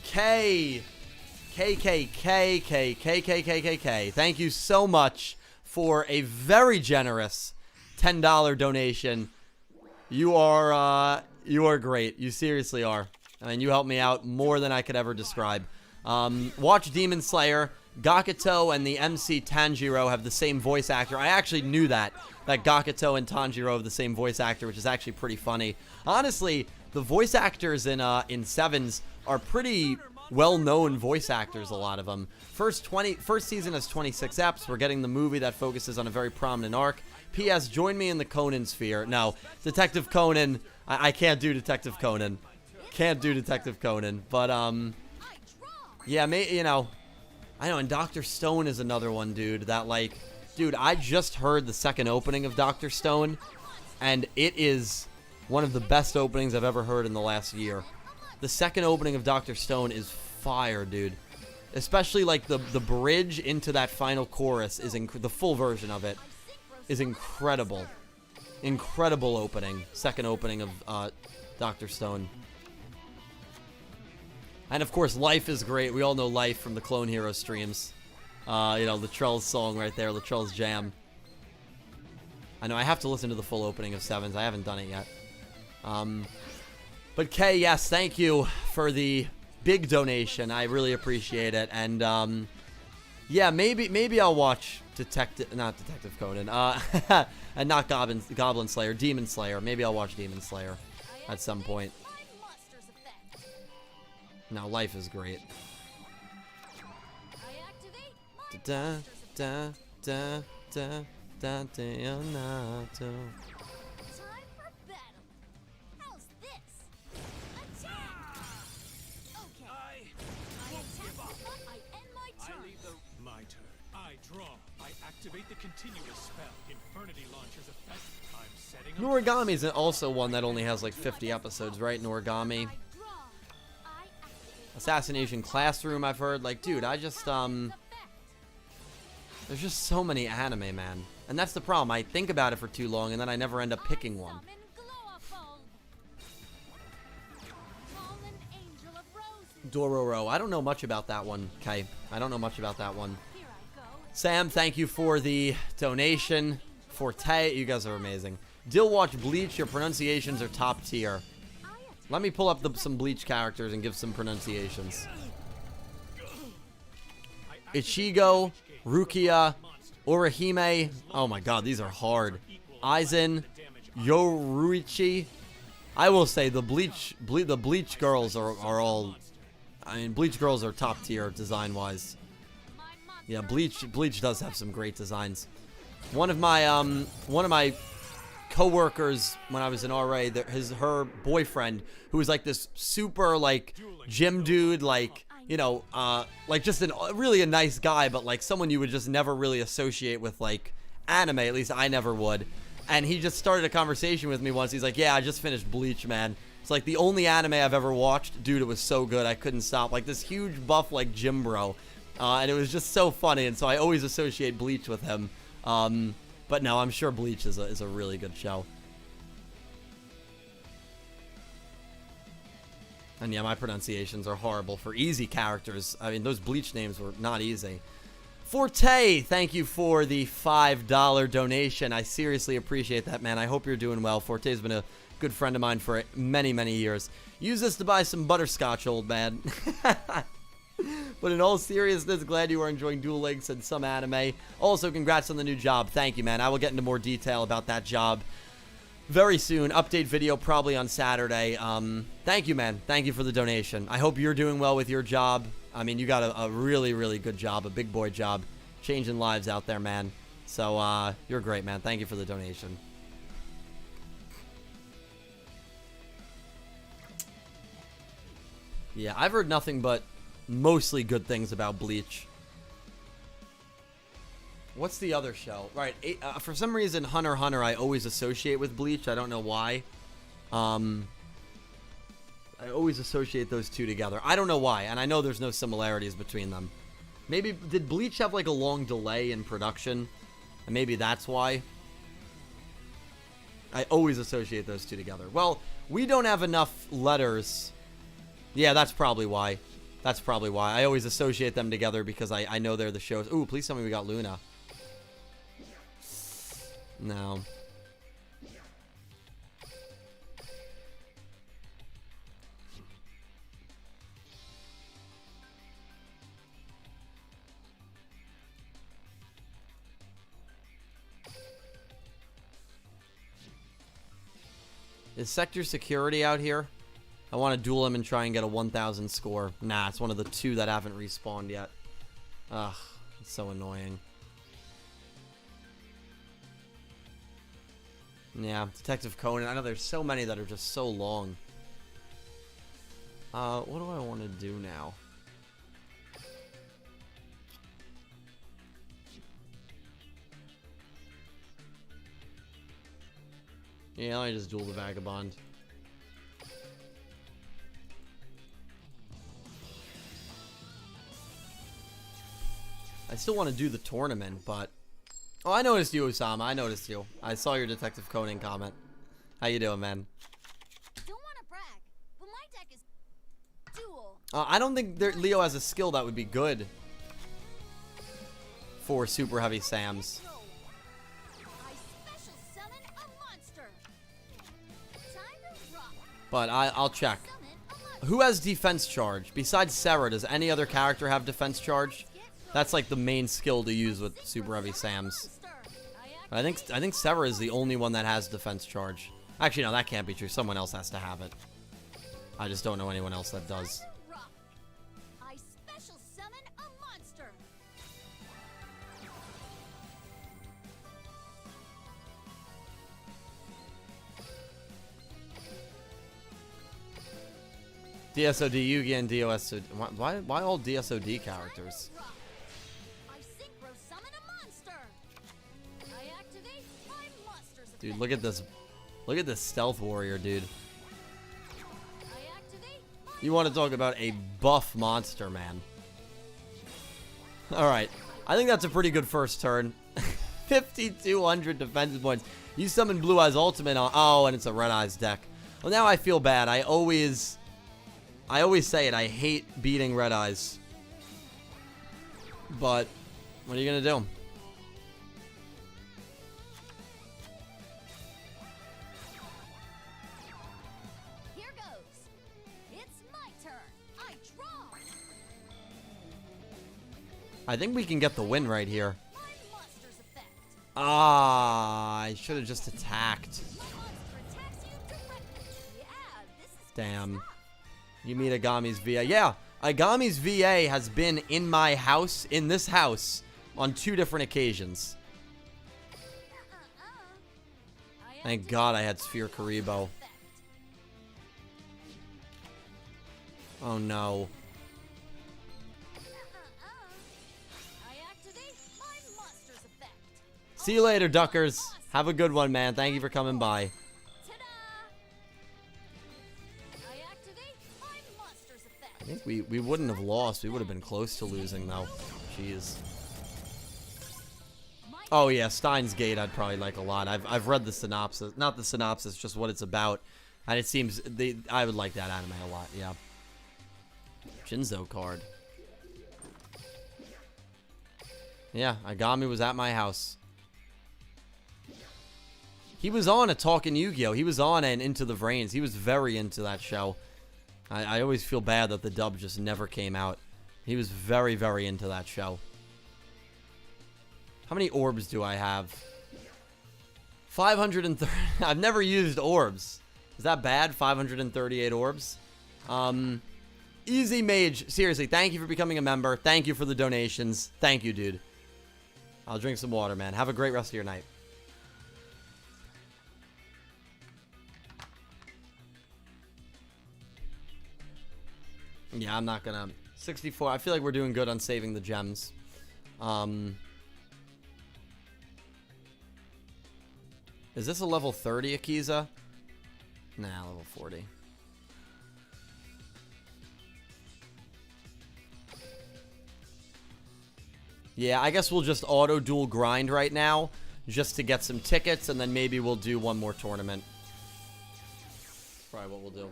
K. Thank you so much for a very generous $10 donation. You are great. You seriously are. I mean, you helped me out more than I could ever describe. Watch Demon Slayer. Gakuto and the MC Tanjiro have the same voice actor. I actually knew that Gakuto and Tanjiro have the same voice actor, which is actually pretty funny. Honestly, the voice actors in Sevens are pretty well-known voice actors, a lot of them. First season has 26 eps. We're getting the movie that focuses on a very prominent arc. P.S. Join me in the Conan sphere. No, Detective Conan. I can't do Detective Conan. Can't do Detective Conan. But, yeah, you know, I know, and Dr. Stone is another one, dude, that, like, dude, I just heard the second opening of Dr. Stone, and it is one of the best openings I've ever heard in the last year. The second opening of Dr. Stone is fire, dude. Especially, like, the bridge into that final chorus is the full version of it is incredible. Incredible opening. Second opening of Dr. Stone. And, of course, Life is great. We all know Life from the Clone Hero streams. You know, Latrell's song right there. Latrell's jam. I know, I have to listen to the full opening of Sevens. I haven't done it yet. But, Kay, yes, thank you for the big donation. I really appreciate it. And, yeah, maybe I'll watch not Detective Conan. And not Goblin Slayer. Demon Slayer. Maybe I'll watch Demon Slayer at some point. Now, Life is great. Da da da da da da Time for battle. How's this? Attack! Okay. I attack. I end my turn. I leave my turn. I draw. I activate the continuous spell. Infernity launcher's effect. I'm setting up. Noragami is also one that only has like 50 episodes, right? Noragami. Assassination Classroom, I've heard. Like, dude, I just, there's just so many anime, man. And that's the problem. I think about it for too long, and then I never end up picking one. Dororo. I don't know much about that one, Kai. I don't know much about that one. Sam, thank you for the donation. Forte, you guys are amazing. Dill watch Bleach. Your pronunciations are top tier. Let me pull up some Bleach characters and give some pronunciations. Ichigo, Rukia, Orihime. Oh my god, these are hard. Aizen, Yoruichi. I will say the Bleach girls are all. I mean, Bleach girls are top tier design-wise. Yeah, Bleach does have some great designs. One of my co-workers when I was in RA, her boyfriend, who was like this super like gym dude, like, you know, like just really a nice guy, but like someone you would just never really associate with like anime. At least I never would. And he just started a conversation with me once. He's like, yeah, I just finished Bleach, man. It's like the only anime I've ever watched. Dude, it was so good. I couldn't stop. Like this huge buff like gym bro. And it was just so funny. And so I always associate Bleach with him. But no, I'm sure Bleach is a really good show. And yeah, my pronunciations are horrible for easy characters. I mean, those Bleach names were not easy. Forte, thank you for the $5 donation. I seriously appreciate that, man. I hope you're doing well. Forte's been a good friend of mine for many, many years. Use this to buy some butterscotch, old man. But in all seriousness, glad you are enjoying Duel Links and some anime. Also, congrats on the new job. Thank you, man. I will get into more detail about that job very soon. Update video probably on Saturday. Thank you, man. Thank you for the donation. I hope you're doing well with your job. I mean, you got a really, really good job, a big boy job, changing lives out there, man. So, you're great, man. Thank you for the donation. Yeah, I've heard nothing but mostly good things about Bleach. What's the other show? Right, for some reason, Hunter x Hunter I always associate with Bleach. I don't know why. I always associate those two together. I don't know why, and I know there's no similarities between them. Maybe, did Bleach have like a long delay in production? And maybe that's why. I always associate those two together. Well, we don't have enough letters. Yeah, that's probably why. That's probably why. I always associate them together because I know they're the shows. Ooh, please tell me we got Luna. No. Is Sector Security out here? I want to duel him and try and get a 1,000 score. Nah, it's one of the two that haven't respawned yet. Ugh, it's so annoying. Yeah, Detective Conan. I know there's so many that are just so long. What do I want to do now? Yeah, let me just duel the Vagabond. I still want to do the tournament, but... Oh, I noticed you, Osama. I noticed you. I saw your Detective Conan comment. How you doing, man? Don't want to brag, but my deck is dual. I don't think Leo has a skill that would be good for Super Heavy Sams. I special summon a monster. Time to rock. But I'll check. Summon a monster. Who has defense charge? Besides Sarah, does any other character have defense charge? That's like the main skill to use with Super Heavy Sams. I think Sarah is the only one that has defense charge. Actually, no, that can't be true. Someone else has to have it. I just don't know anyone else that does. I special summon a monster. DSOD, Yugi, and DOSOD. Why all DSOD characters? I synchro summon a monster. I activate my monster's effect. Dude, look at this. Look at this stealth warrior, dude. I activate my You want to talk about a buff monster, man. Alright. I think that's a pretty good first turn. 5,200 defense points. You summon Blue Eyes Ultimate on... Oh, and it's a Red Eyes deck. Well, now I feel bad. I always say it. I hate beating Red Eyes. But, what are you going to do? Here goes. It's my turn. I draw. I think we can get the win right here. My monster's effect. Ah, I should have just attacked. My monster attacks you directly. Yeah, this is Damn. You meet Agami's VA. Yeah, Agami's VA has been in my house, in this house, on 2 different occasions. Thank God I had Sphere Karibo. Oh no. I activate my monster's effect. See you later, Duckers. Have a good one, man. Thank you for coming by. Ta-da! I activate my monster's effect. I think we wouldn't have lost. We would have been close to losing, though. Jeez. Oh, yeah, Steins Gate I'd probably like a lot. I've read the synopsis. Not the synopsis, just what it's about. And it seems... I would like that anime a lot, yeah. Shinzo card. Yeah, Agami was at my house. He was on a Talkin' Yu-Gi-Oh! He was on an Into the Vrains. He was very into that show. I always feel bad that the dub just never came out. He was very, very into that show. How many orbs do I have? 530. I've never used orbs. Is that bad? 538 orbs? Easy Mage. Seriously, thank you for becoming a member. Thank you for the donations. Thank you, dude. I'll drink some water, man. Have a great rest of your night. Yeah, I'm not gonna... 64. I feel like we're doing good on saving the gems. Is this a level 30 Akiza? Nah, level 40. Yeah, I guess we'll just auto-duel grind right now, just to get some tickets, and then maybe we'll do one more tournament. That's probably what we'll do.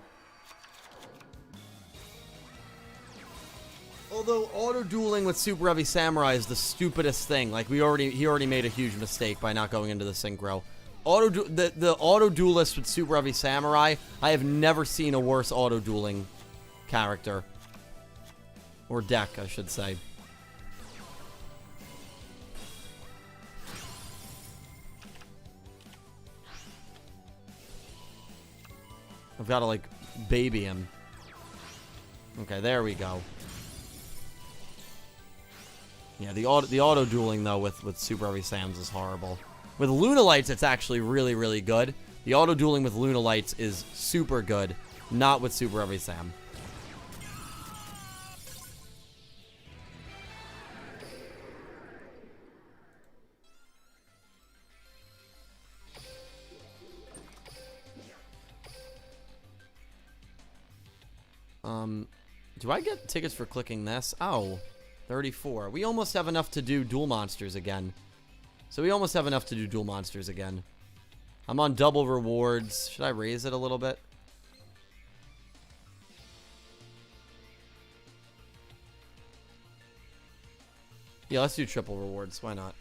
Although auto-dueling with Super Heavy Samurai is the stupidest thing. Like, he already made a huge mistake by not going into the synchro. The auto-duelist with Super Heavy Samurai, I have never seen a worse auto-dueling character. Or deck, I should say. I've got to, like, baby him. Okay, there we go. Yeah, the auto-dueling, though, with Super Heavy Sams is horrible. With Lunalights, it's actually really, really good. The auto-dueling with Lunalights is super good. Not with Super Heavy Sam. Do I get tickets for clicking this? Oh, 34. We almost have enough to do Duel Monsters again. So we almost have enough to do Duel Monsters again. I'm on double rewards. Should I raise it a little bit? Yeah, let's do triple rewards. Why not?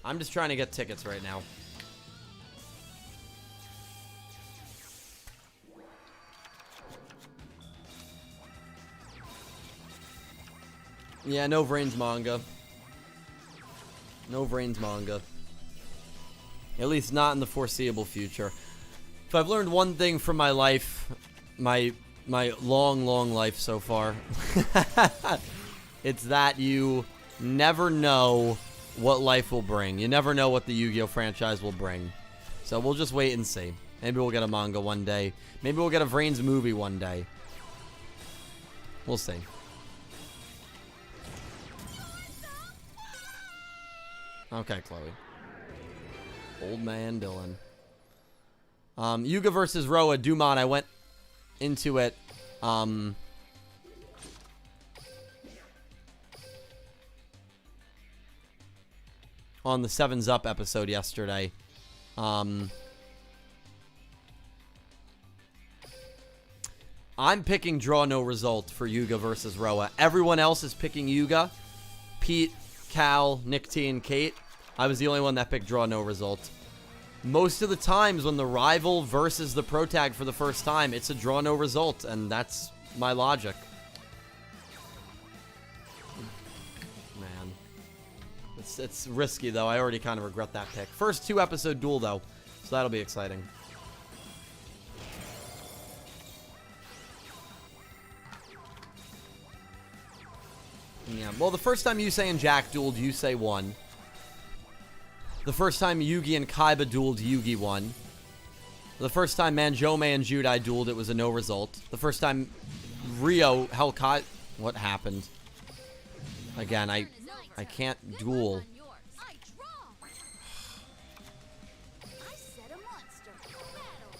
I'm just trying to get tickets right now. Yeah, no Vrains manga. No Vrains manga. At least not in the foreseeable future. If I've learned one thing from my life, my long, long life so far, it's that you never know what life will bring. You never know what the Yu-Gi-Oh franchise will bring. So we'll just wait and see. Maybe we'll get a manga one day. Maybe we'll get a Vrains movie one day. We'll see. Okay, Chloe. Old man Dylan. Yuga versus Roa, Dumont. I went into it. On the 7's Up episode yesterday. I'm picking draw no result for Yuga versus Roa. Everyone else is picking Yuga. Pete, Cal, Nick T, and Kate. I was the only one that picked draw no result. Most of the times when the rival versus the pro tag for the first time, it's a draw no result, and that's my logic. Man. It's risky, though. I already kind of regret that pick. First 2-episode duel, though, so that'll be exciting. Yeah, well, the first time Yusei and Jack dueled, Yusei won. The first time Yugi and Kaiba dueled, Yugi won. The first time Manjome and Judai dueled, it was a no result. The first time Rio held Kai... What happened? Again, I can't duel. I set a monster. Battle.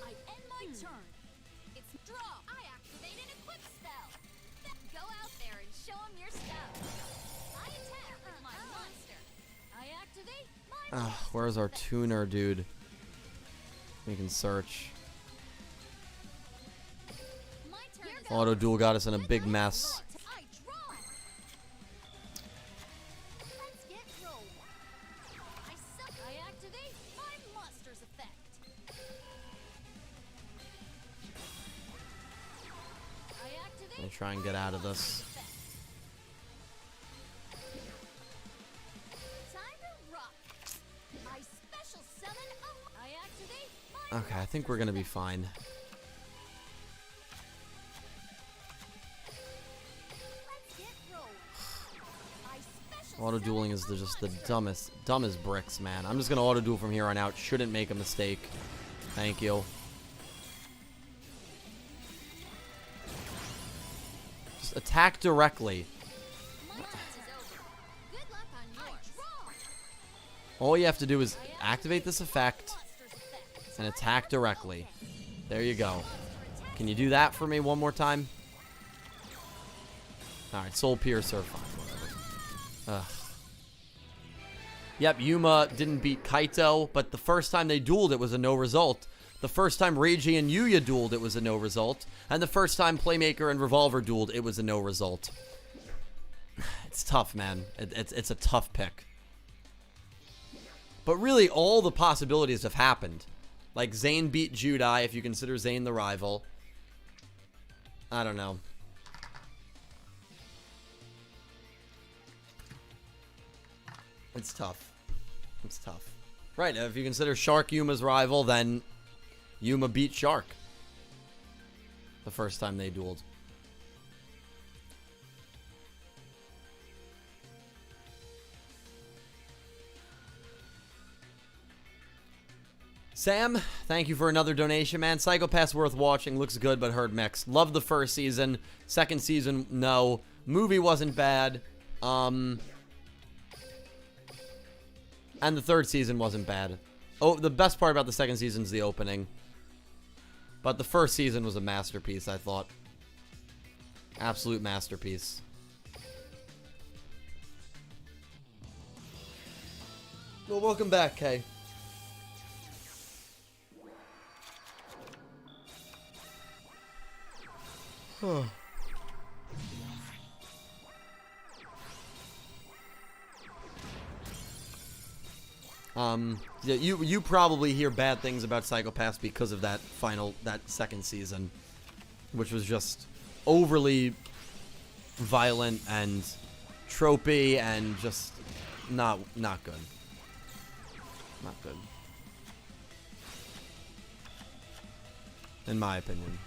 I end my turn. It's draw. I activate an equip spell. Go out there and show them your stuff. I attack with my monster. I activate my monster. Where's our tuner, dude? We can search. My turn is Auto duel got us in a big mess. I draw. Let's get rolling. I activate my monster's effect. I activate. I'll try and get out of this. Time to rock. I special summon a. I activate my. Okay, I think we're gonna be fine. Let's get rolling. I special Auto-dueling is just the dumbest bricks, man. I'm just going to auto-duel from here on out. Shouldn't make a mistake. Thank you. Just attack directly. All you have to do is activate this effect and attack directly. There you go. Can you do that for me one more time? Alright, Soul Piercer. Fine, whatever. Ugh. Yep, Yuma didn't beat Kaito, but the first time they dueled, it was a no result. The first time Reiji and Yuya dueled, it was a no result. And the first time Playmaker and Revolver dueled, it was a no result. It's tough, man. It's a tough pick. But really, all the possibilities have happened. Like, Zayn beat Judai, if you consider Zayn the rival. I don't know. It's tough. It's tough. Right, if you consider Shark Yuma's rival, then Yuma beat Shark. The first time they dueled. Sam, thank you for another donation, man. Psychopath's worth watching. Looks good, but heard mixed. Loved the first season. Second season, no. Movie wasn't bad. And the third season wasn't bad. Oh, the best part about the second season is the opening. But the first season was a masterpiece, I thought. Absolute masterpiece. Well, welcome back, Kay. Huh. Yeah, you probably hear bad things about Psychopaths because of that second season, which was just overly violent and tropey and just not good. Not good. In my opinion.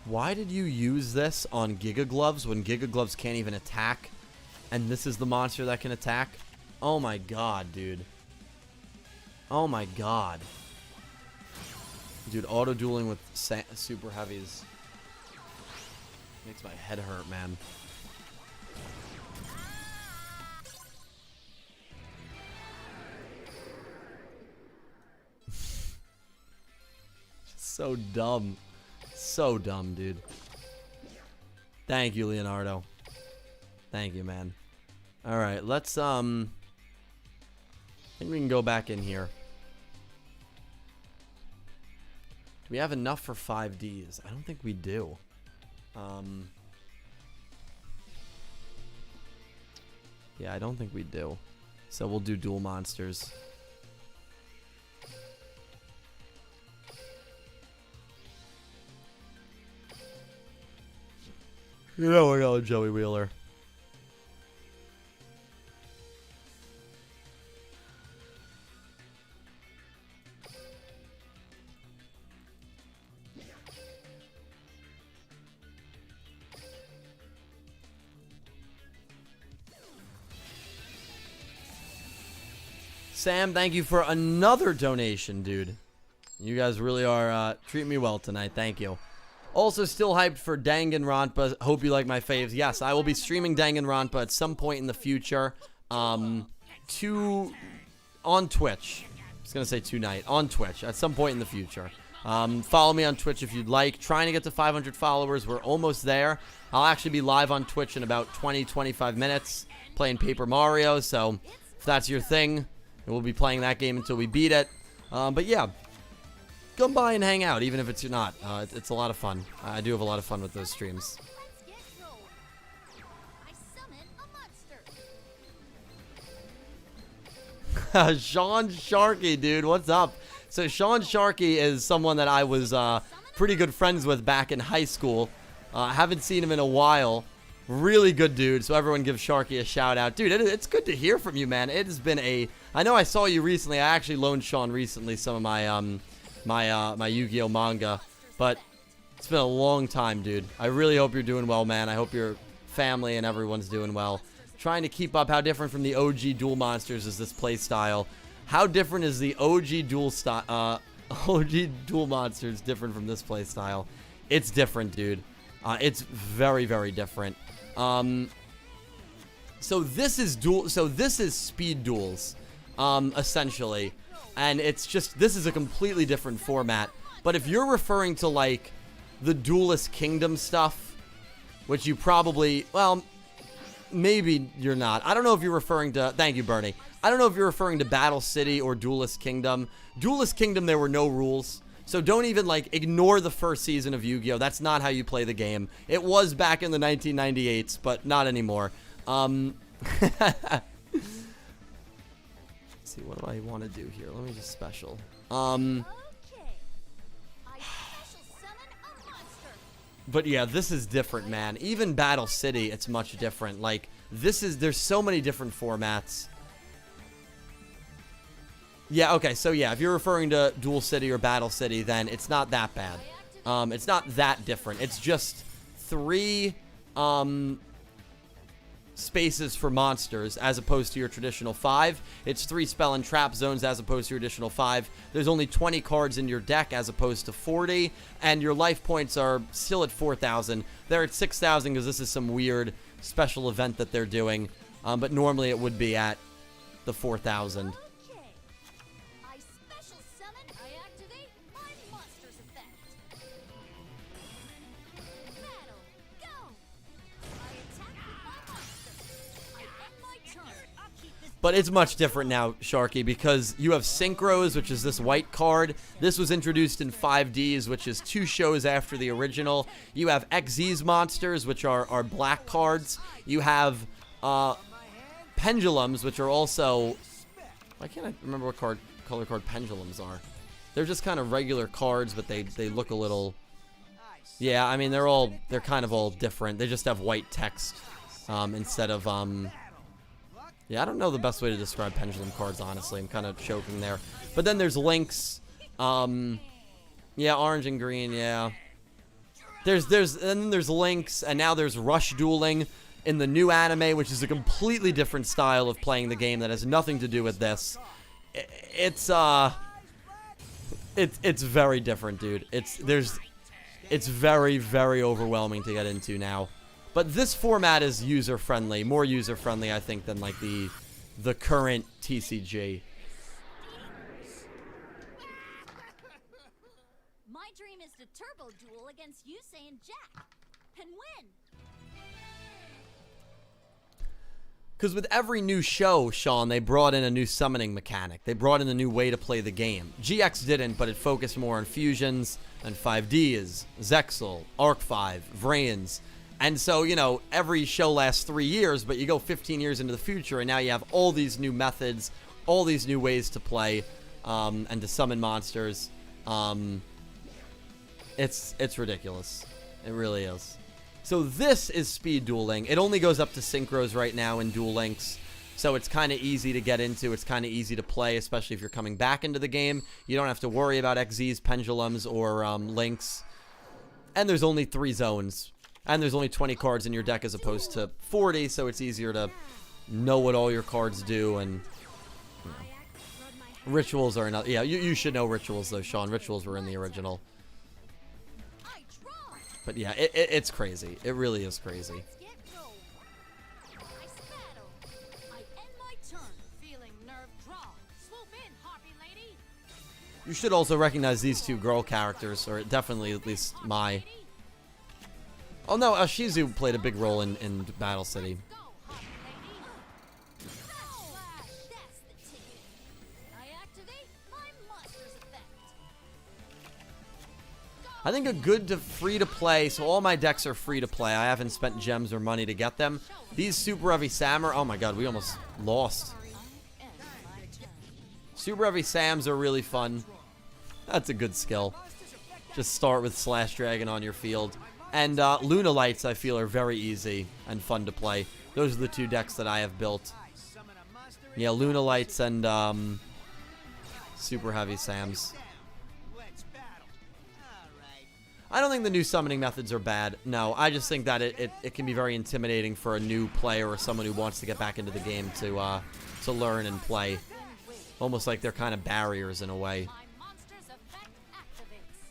Why did you use this on Giga Gloves when Giga Gloves can't even attack? And this is the monster that can attack? Oh my god, dude. Oh my god. Dude, auto-dueling with super heavies makes my head hurt, man. So dumb. So dumb, dude. Thank you, Leonardo. Thank you, man. Alright, let's, I think we can go back in here. Do we have enough for 5Ds? I don't think we do. Yeah, I don't think we do. So we'll do dual monsters. You know we're going Joey Wheeler. Sam, thank you for another donation, dude. You guys really are treating me well tonight. Thank you. Also, still hyped for Danganronpa. Hope you like my faves. Yes, I will be streaming Danganronpa at some point in the future. On Twitch. I was going to say tonight. On Twitch. At some point in the future. Follow me on Twitch if you'd like. Trying to get to 500 followers. We're almost there. I'll actually be live on Twitch in about 20-25 minutes. Playing Paper Mario. So, if that's your thing, we'll be playing that game until we beat it. But yeah. Come by and hang out, even if it's not. It's a lot of fun. I do have a lot of fun with those streams. Sean Sharkey, dude, what's up? So Sean Sharkey is someone that I was pretty good friends with back in high school. Haven't seen him in a while. Really good dude. So everyone give Sharky a shout out. Dude, it's good to hear from you, man. It has been I know I saw you recently. I actually loaned Sean recently some of my my Yu-Gi-Oh manga, but it's been a long time, dude. I really hope you're doing well, man. I hope your family and everyone's doing well. Trying to keep up. How different from the OG Duel Monsters is this play style? How different is the OG Duel OG Duel Monsters different from this play style? It's different, dude. It's very, very different. So this is speed duels, essentially, and it's just, this is a completely different format. But if you're referring to like the Duelist Kingdom stuff, which you probably, well, maybe you're not. I don't know if you're referring to, thank you, Bernie. I don't know if you're referring to Battle City or Duelist Kingdom. Duelist Kingdom, there were no rules. So don't even, like, ignore the first season of Yu-Gi-Oh! That's not how you play the game. It was back in the 1998s, but not anymore. Let's see, what do I want to do here? Let me just special. Okay. I special summon a monster. But yeah, this is different, man. Even Battle City, it's much different. Like, there's so many different formats. Yeah, okay, so yeah, if you're referring to Duel City or Battle City, then it's not that bad. It's not that different. It's just 3 spaces for monsters as opposed to your traditional 5. It's 3 spell and trap zones as opposed to your additional 5. There's only 20 cards in your deck as opposed to 40, and your life points are still at 4,000. They're at 6,000 because this is some weird special event that they're doing, but normally it would be at the 4,000. But it's much different now, Sharky, because you have Synchros, which is this white card. This was introduced in 5Ds, which is 2 shows after the original. You have XZ's monsters, which are black cards. You have Pendulums, which are also... Why can't I remember what color card Pendulums are? They're just kind of regular cards, but they look a little... Yeah, I mean, they're kind of all different. They just have white text instead of... Yeah, I don't know the best way to describe pendulum cards, honestly. I'm kind of choking there. But then there's Links. Yeah, orange and green, yeah. And then there's Links, and now there's Rush Dueling in the new anime, which is a completely different style of playing the game that has nothing to do with this. It's very different, dude. It's very, very overwhelming to get into now. But this format is user-friendly, more user-friendly, I think, than, like, the current TCG. My dream is to turbo duel against Yusei and Jack and win. Because with every new show, Sean, they brought in a new summoning mechanic. They brought in a new way to play the game. GX didn't, but it focused more on fusions, and 5D is Zexal, Arc 5, Vrains. And so, you know, every show lasts 3 years, but you go 15 years into the future, and now you have all these new methods, all these new ways to play, and to summon monsters. It's ridiculous. It really is. So this is speed dueling. It only goes up to Synchros right now in Duel Links, so it's kind of easy to get into. It's kind of easy to play, especially if you're coming back into the game. You don't have to worry about XZs, Pendulums, or Links. And there's only 3 zones. And there's only 20 cards in your deck as opposed to 40, so it's easier to know what all your cards do. And you know, rituals are another. Yeah, you should know rituals though, Sean. Rituals were in the original. But yeah, it's crazy. It really is crazy. You should also recognize these 2 girl characters, or definitely at least my... Oh no, Shizu played a big role in Battle City. I think a good free-to-play, so all my decks are free-to-play. I haven't spent gems or money to get them. These Super Heavy Sam oh my god, we almost lost. Super Heavy Sams are really fun. That's a good skill. Just start with Slash Dragon on your field. And Luna Lights, I feel, are very easy and fun to play. Those are the two decks that I have built. Yeah, Luna Lights and Super Heavy Sams. I don't think the new summoning methods are bad. No, I just think that it can be very intimidating for a new player or someone who wants to get back into the game to learn and play. Almost like they're kind of barriers in a way. My monster's effect activates.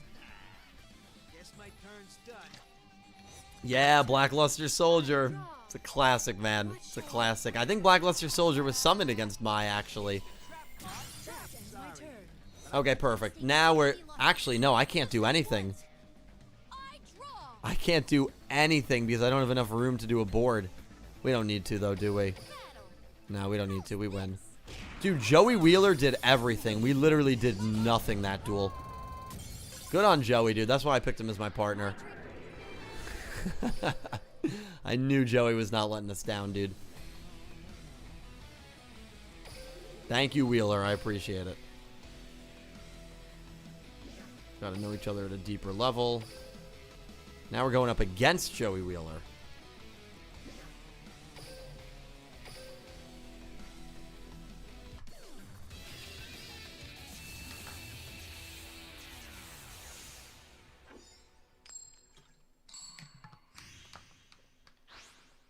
Guess my turn's done. Yeah, Blackluster Soldier. It's a classic, man. It's a classic. I think Blackluster Soldier was summoned against Maye, actually. Okay, perfect. Now we're... Actually, no, I can't do anything. I draw. I can't do anything because I don't have enough room to do a board. We don't need to, though, do we? Battle. No, we don't need to. We win. Dude, Joey Wheeler did everything. We literally did nothing that duel. Good on Joey, dude. That's why I picked him as my partner. I knew Joey was not letting us down, dude. Thank you, Wheeler. I appreciate it. Gotta know each other at a deeper level. Now we're going up against Joey Wheeler.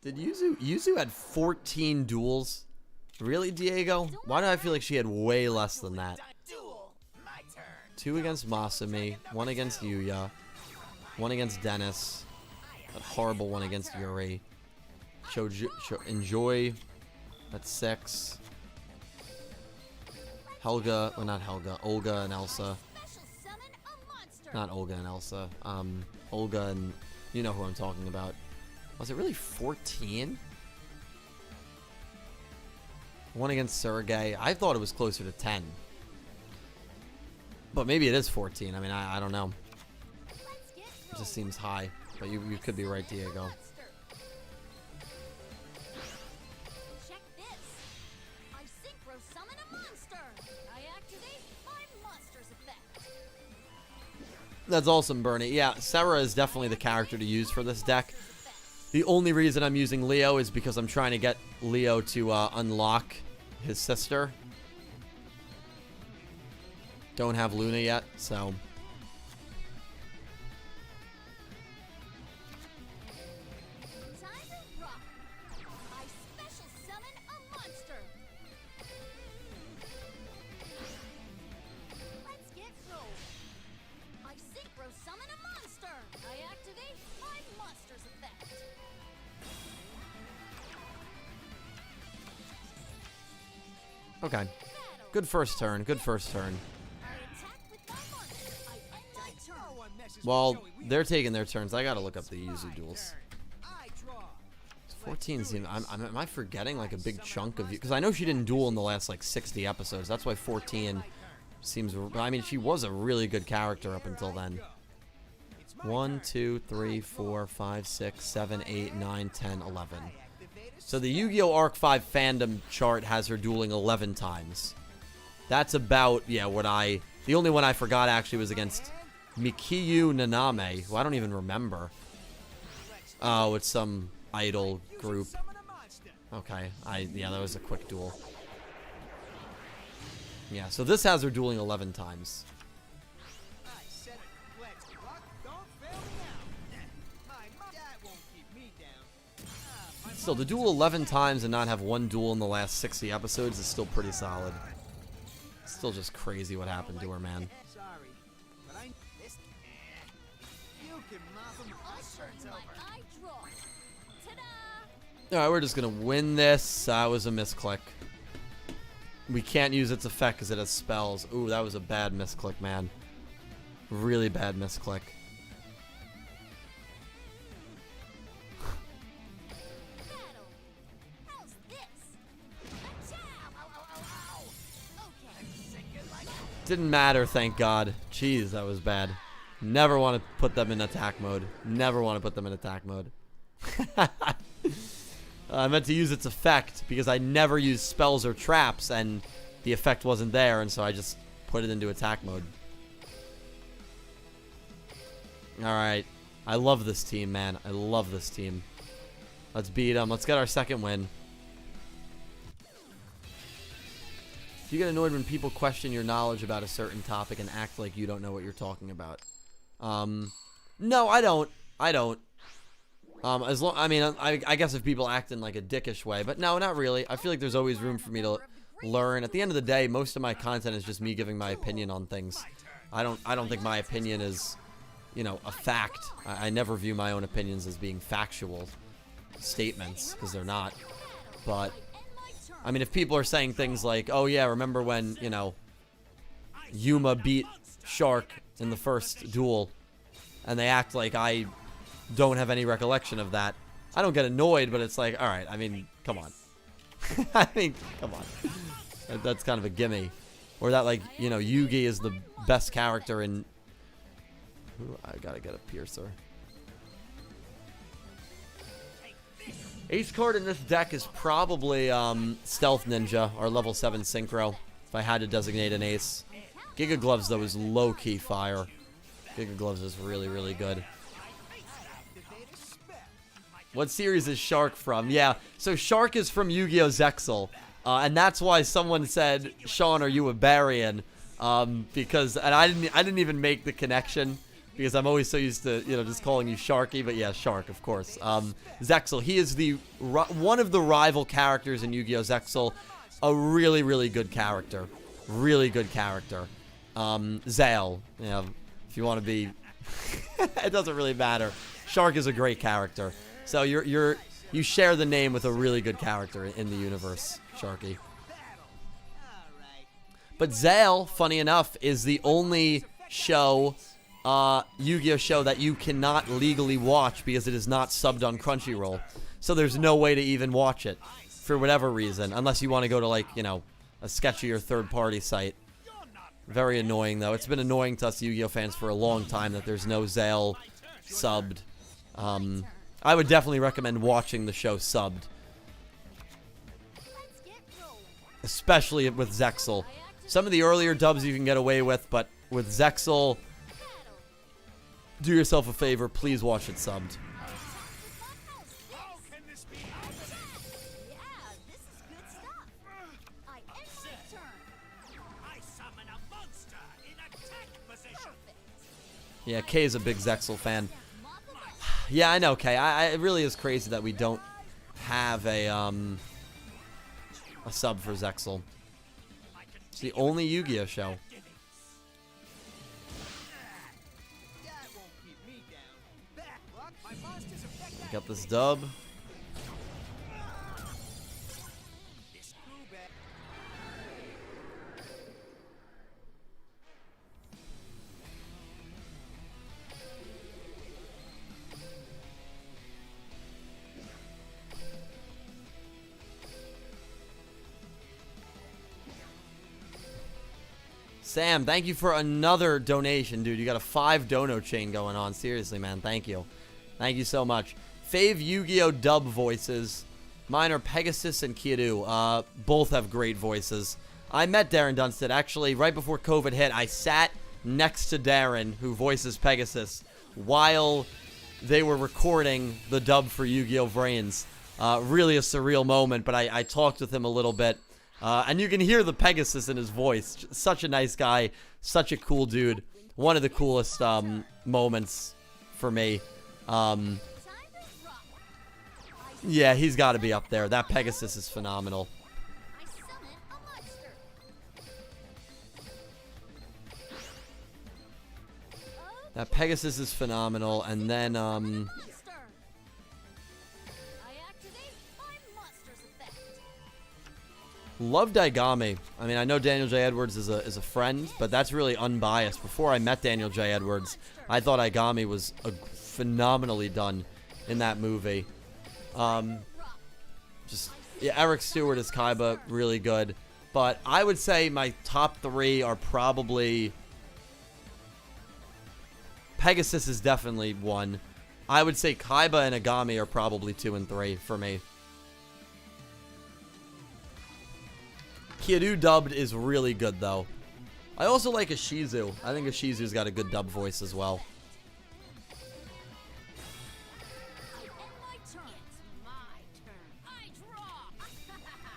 Did Yuzu had 14 duels? Really, Diego? Why do I feel like she had way less than that? Duel. My turn. 2 against Masumi, 1 against Yuya, 1 against Dennis, that horrible one against Yuri. Enjoy, that's 6. Helga, well not Helga, Olga and Elsa. Special summon a monster. Not Olga and Elsa. Olga and, you know who I'm talking about. Was it really 14? 1 against Sergey. I thought it was closer to 10. But maybe it is 14. I mean, I don't know. Let's get It just seems high. But you could be right, Diego. monster. Check this. I synchro summon a monster. I activate my monster's effect. That's awesome, Bernie. Yeah, Sarah is definitely the character to use for this deck. The only reason I'm using Leo is because I'm trying to get Leo to unlock his sister. Don't have Luna yet, so... Time to rock. I special summon a monster. Let's get rolled. I synchro summon a monster. I activate my monster's effect. Okay. Battle. Good first turn. Good first turn. I attack with my monster. I end my turn. No one messes with While Joey Wheeler. they're taking their turns, I gotta look up the Yuzu duels. I draw. 14 seems... am I forgetting like a big chunk of you? Because I know she didn't duel in the last like 60 episodes. That's why 14 seems... I mean, she was a really good character up until then. 1, 2, 3, 4, 5, 6, 7, 8, 9, 10, 11. So the Yu-Gi-Oh! Arc 5 fandom chart has her dueling 11 times. That's about, yeah, what I... The only one I forgot actually was against Mikiyu Naname, who I don't even remember. Oh, it's some idol group. Summon a monster. Okay, yeah, that was a quick duel. Yeah, so this has her dueling 11 times. I said it. Let's rock. Don't fail me now. That won't keep me down. My Still, to duel 11 times and not have one duel in the last 60 episodes is still pretty solid. Still just crazy what happened to her, man. Sorry, but I this. You can mop them. I'll show you my eye draw. Ta-da! Alright, we're just gonna win this. That was a misclick. We can't use its effect because it has spells. Ooh, that was a bad misclick, man. Really bad misclick. Battle. How's this? Achow! Ow, ow, ow, ow. Okay. Didn't matter, thank God. Jeez, that was bad. Never want to put them in attack mode. Never want to put them in attack mode. I meant to use its effect because I never use spells or traps and the effect wasn't there, and so I just put it into attack mode. Alright. I love this team, man. I love this team. Let's beat them. Let's get our second win. Do you get annoyed when people question your knowledge about a certain topic and act like you don't know what you're talking about? No, I don't. I don't. I guess if people act in like a dickish way, but no, not really. I feel like there's always room for me to learn. At the end of the day, most of my content is just me giving my opinion on things. I don't think my opinion is, you know, a fact. I never view my own opinions as being factual statements, because they're not. But I mean, if people are saying things like, oh yeah, remember when, you know, Yuma beat Shark in the first duel, and they act like I don't have any recollection of that, I don't get annoyed, but it's like, all right, I mean, come on. I mean, come on. That's kind of a gimme. Or that, like, you know, Yugi is the best character in... Ooh, I gotta get a Piercer. Ace card in this deck is probably Stealth Ninja, or level 7 Synchro, if I had to designate an ace. Giga Gloves, though, is low-key fire. Giga Gloves is really, really good. What series is Shark from? Yeah, so Shark is from Yu-Gi-Oh! Zexal. And that's why someone said, Sean, are you a Barian? Because, and I didn't even make the connection, because I'm always so used to, you know, just calling you Sharky, but yeah, Shark, of course. Zexal, he is one of the rival characters in Yu-Gi-Oh! Zexal. A really, really good character. Really good character. Zale, you know, if you want to be, it doesn't really matter. Shark is a great character. So you share the name with a really good character in the universe, Sharky. But Zale, funny enough, is the only show, Yu-Gi-Oh! Show that you cannot legally watch because it is not subbed on Crunchyroll. So there's no way to even watch it for whatever reason, unless you want to go to, like, you know, a sketchier third-party site. Very annoying, though. It's been annoying to us Yu-Gi-Oh! Fans for a long time that there's no Zale subbed. I would definitely recommend watching the show subbed. Especially with Zexal. Some of the earlier dubs you can get away with, but with Zexal, do yourself a favor, please watch it subbed. Yeah, Kay is a big Zexal fan. Yeah, I know, Kay. It really is crazy that we don't have a sub for Zexal. It's the only Yu-Gi-Oh! Show. Got this dub. Sam, thank you for another donation, dude. You got a 5 dono chain going on. Seriously, man. Thank you. Thank you so much. Fave Yu-Gi-Oh! Dub voices. Mine are Pegasus and Kiryu. Both have great voices. I met Darren Dunstan. Actually, right before COVID hit, I sat next to Darren, who voices Pegasus, while they were recording the dub for Yu-Gi-Oh! Vrains. Really a surreal moment, but I talked with him a little bit. And you can hear the Pegasus in his voice. Such a nice guy. Such a cool dude. One of the coolest moments for me. Yeah, he's got to be up there. That Pegasus is phenomenal. That Pegasus is phenomenal. And then, love Daigami. I mean, I know Daniel J. Edwards is a friend, but that's really unbiased. Before I met Daniel J. Edwards, I thought Daigami was phenomenally done in that movie. Yeah, Eric Stewart as Kaiba, really good. But I would say my top 3 are probably... Pegasus is definitely 1. I would say Kaiba and Agami are probably 2 and 3 for me. Kiryu dubbed is really good, though. I also like Ishizu. I think Ishizu's got a good dub voice as well.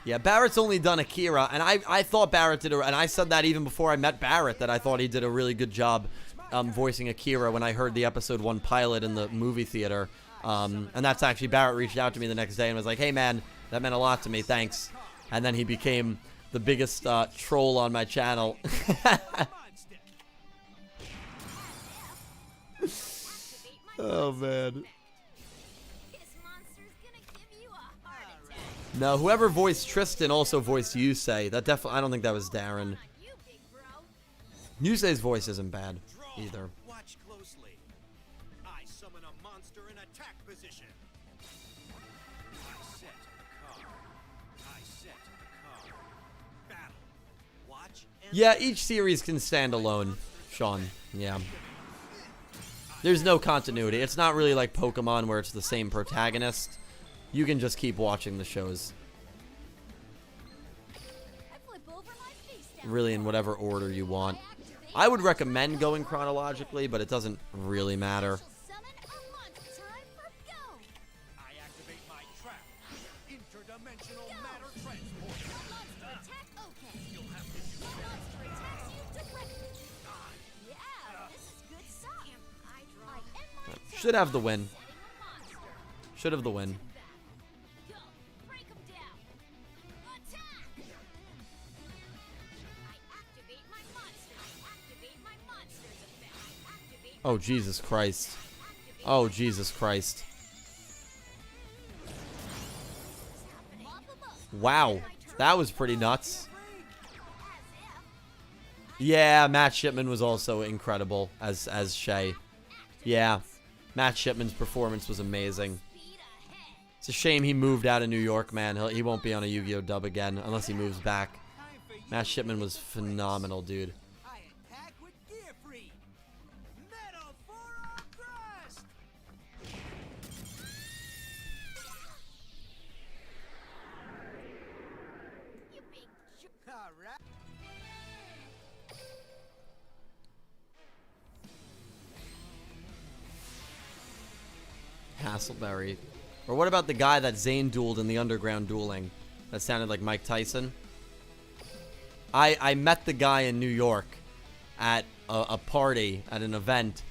Yeah, Barrett's only done Akira, and I thought Barrett did, and I said that even before I met Barrett, that I thought he did a really good job voicing Akira when I heard the episode 1 pilot in the movie theater. And that's actually, Barrett reached out to me the next day and was like, hey man, that meant a lot to me, thanks. And then he became the biggest troll on my channel. Oh man. No, whoever voiced Tristan also voiced Yusei. That definitely, I don't think that was Darren. Yusei's voice isn't bad either. Watch closely. I summon a monster in attack position. I set the card. I set the card. Battle. Watch and Yeah, each series can stand alone, Sean. Yeah. There's no continuity. It's not really like Pokemon where it's the same protagonist. You can just keep watching the shows. Really in whatever order you want. I would recommend going chronologically, but it doesn't really matter. I activate my trap. Interdimensional matter transport. You'll have to use Should have the win. Should have the win. Oh, Jesus Christ. Oh, Jesus Christ. Wow. That was pretty nuts. Yeah, Matt Shipman was also incredible as Shay. Yeah. Matt Shipman's performance was amazing. It's a shame he moved out of New York, man. He won't be on a Yu-Gi-Oh! Dub again unless he moves back. Matt Shipman was phenomenal, dude. Hasselberry. Or what about the guy that Zane dueled in the underground dueling? That sounded like Mike Tyson. I met the guy in New York at a party, at an event,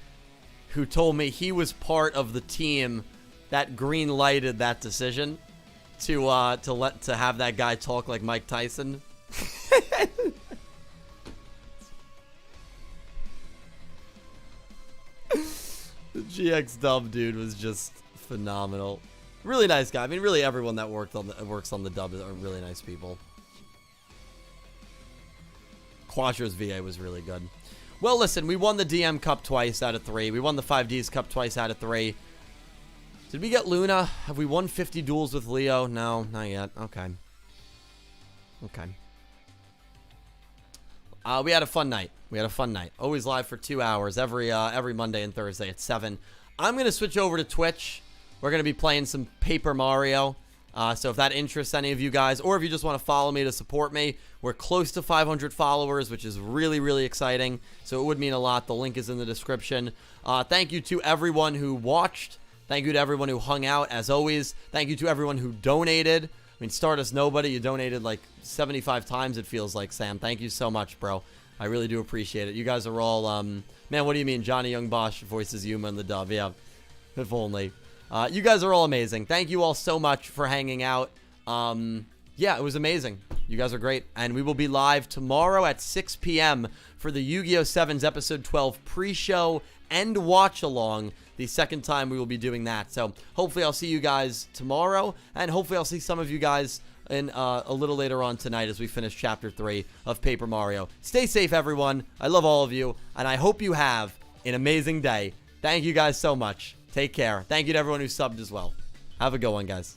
who told me he was part of the team that green lighted that decision to have that guy talk like Mike Tyson. The GX dub dude was just phenomenal. Really nice guy. I mean, really everyone that works on the dub are really nice people. Quattro's VA was really good. Well, listen, we won the DM Cup twice out of 3. We won the 5Ds Cup twice out of 3. Did we get Luna? Have we won 50 duels with Leo? No, not yet. Okay. Okay. We had a fun night. Always live for 2 hours every Monday and Thursday at 7. I'm going to switch over to Twitch. We're going to be playing some Paper Mario. So if that interests any of you guys, or if you just want to follow me to support me, we're close to 500 followers, which is really, really exciting. So it would mean a lot. The link is in the description. Thank you to everyone who watched. Thank you to everyone who hung out, as always. Thank you to everyone who donated. I mean, Stardust Nobody, you donated like 75 times, it feels like, Sam. Thank you so much, bro. I really do appreciate it. You guys are all, man, what do you mean? Johnny Young Bosch voices Yuma in the dub. Yeah, if only. You guys are all amazing. Thank you all so much for hanging out. Yeah, it was amazing. You guys are great. And we will be live tomorrow at 6 p.m. for the Yu-Gi-Oh! 7's Episode 12 pre-show and watch-along. The second time we will be doing that. So hopefully I'll see you guys tomorrow. And hopefully I'll see some of you guys in a little later on tonight as we finish Chapter 3 of Paper Mario. Stay safe, everyone. I love all of you. And I hope you have an amazing day. Thank you guys so much. Take care. Thank you to everyone who subbed as well. Have a good one, guys.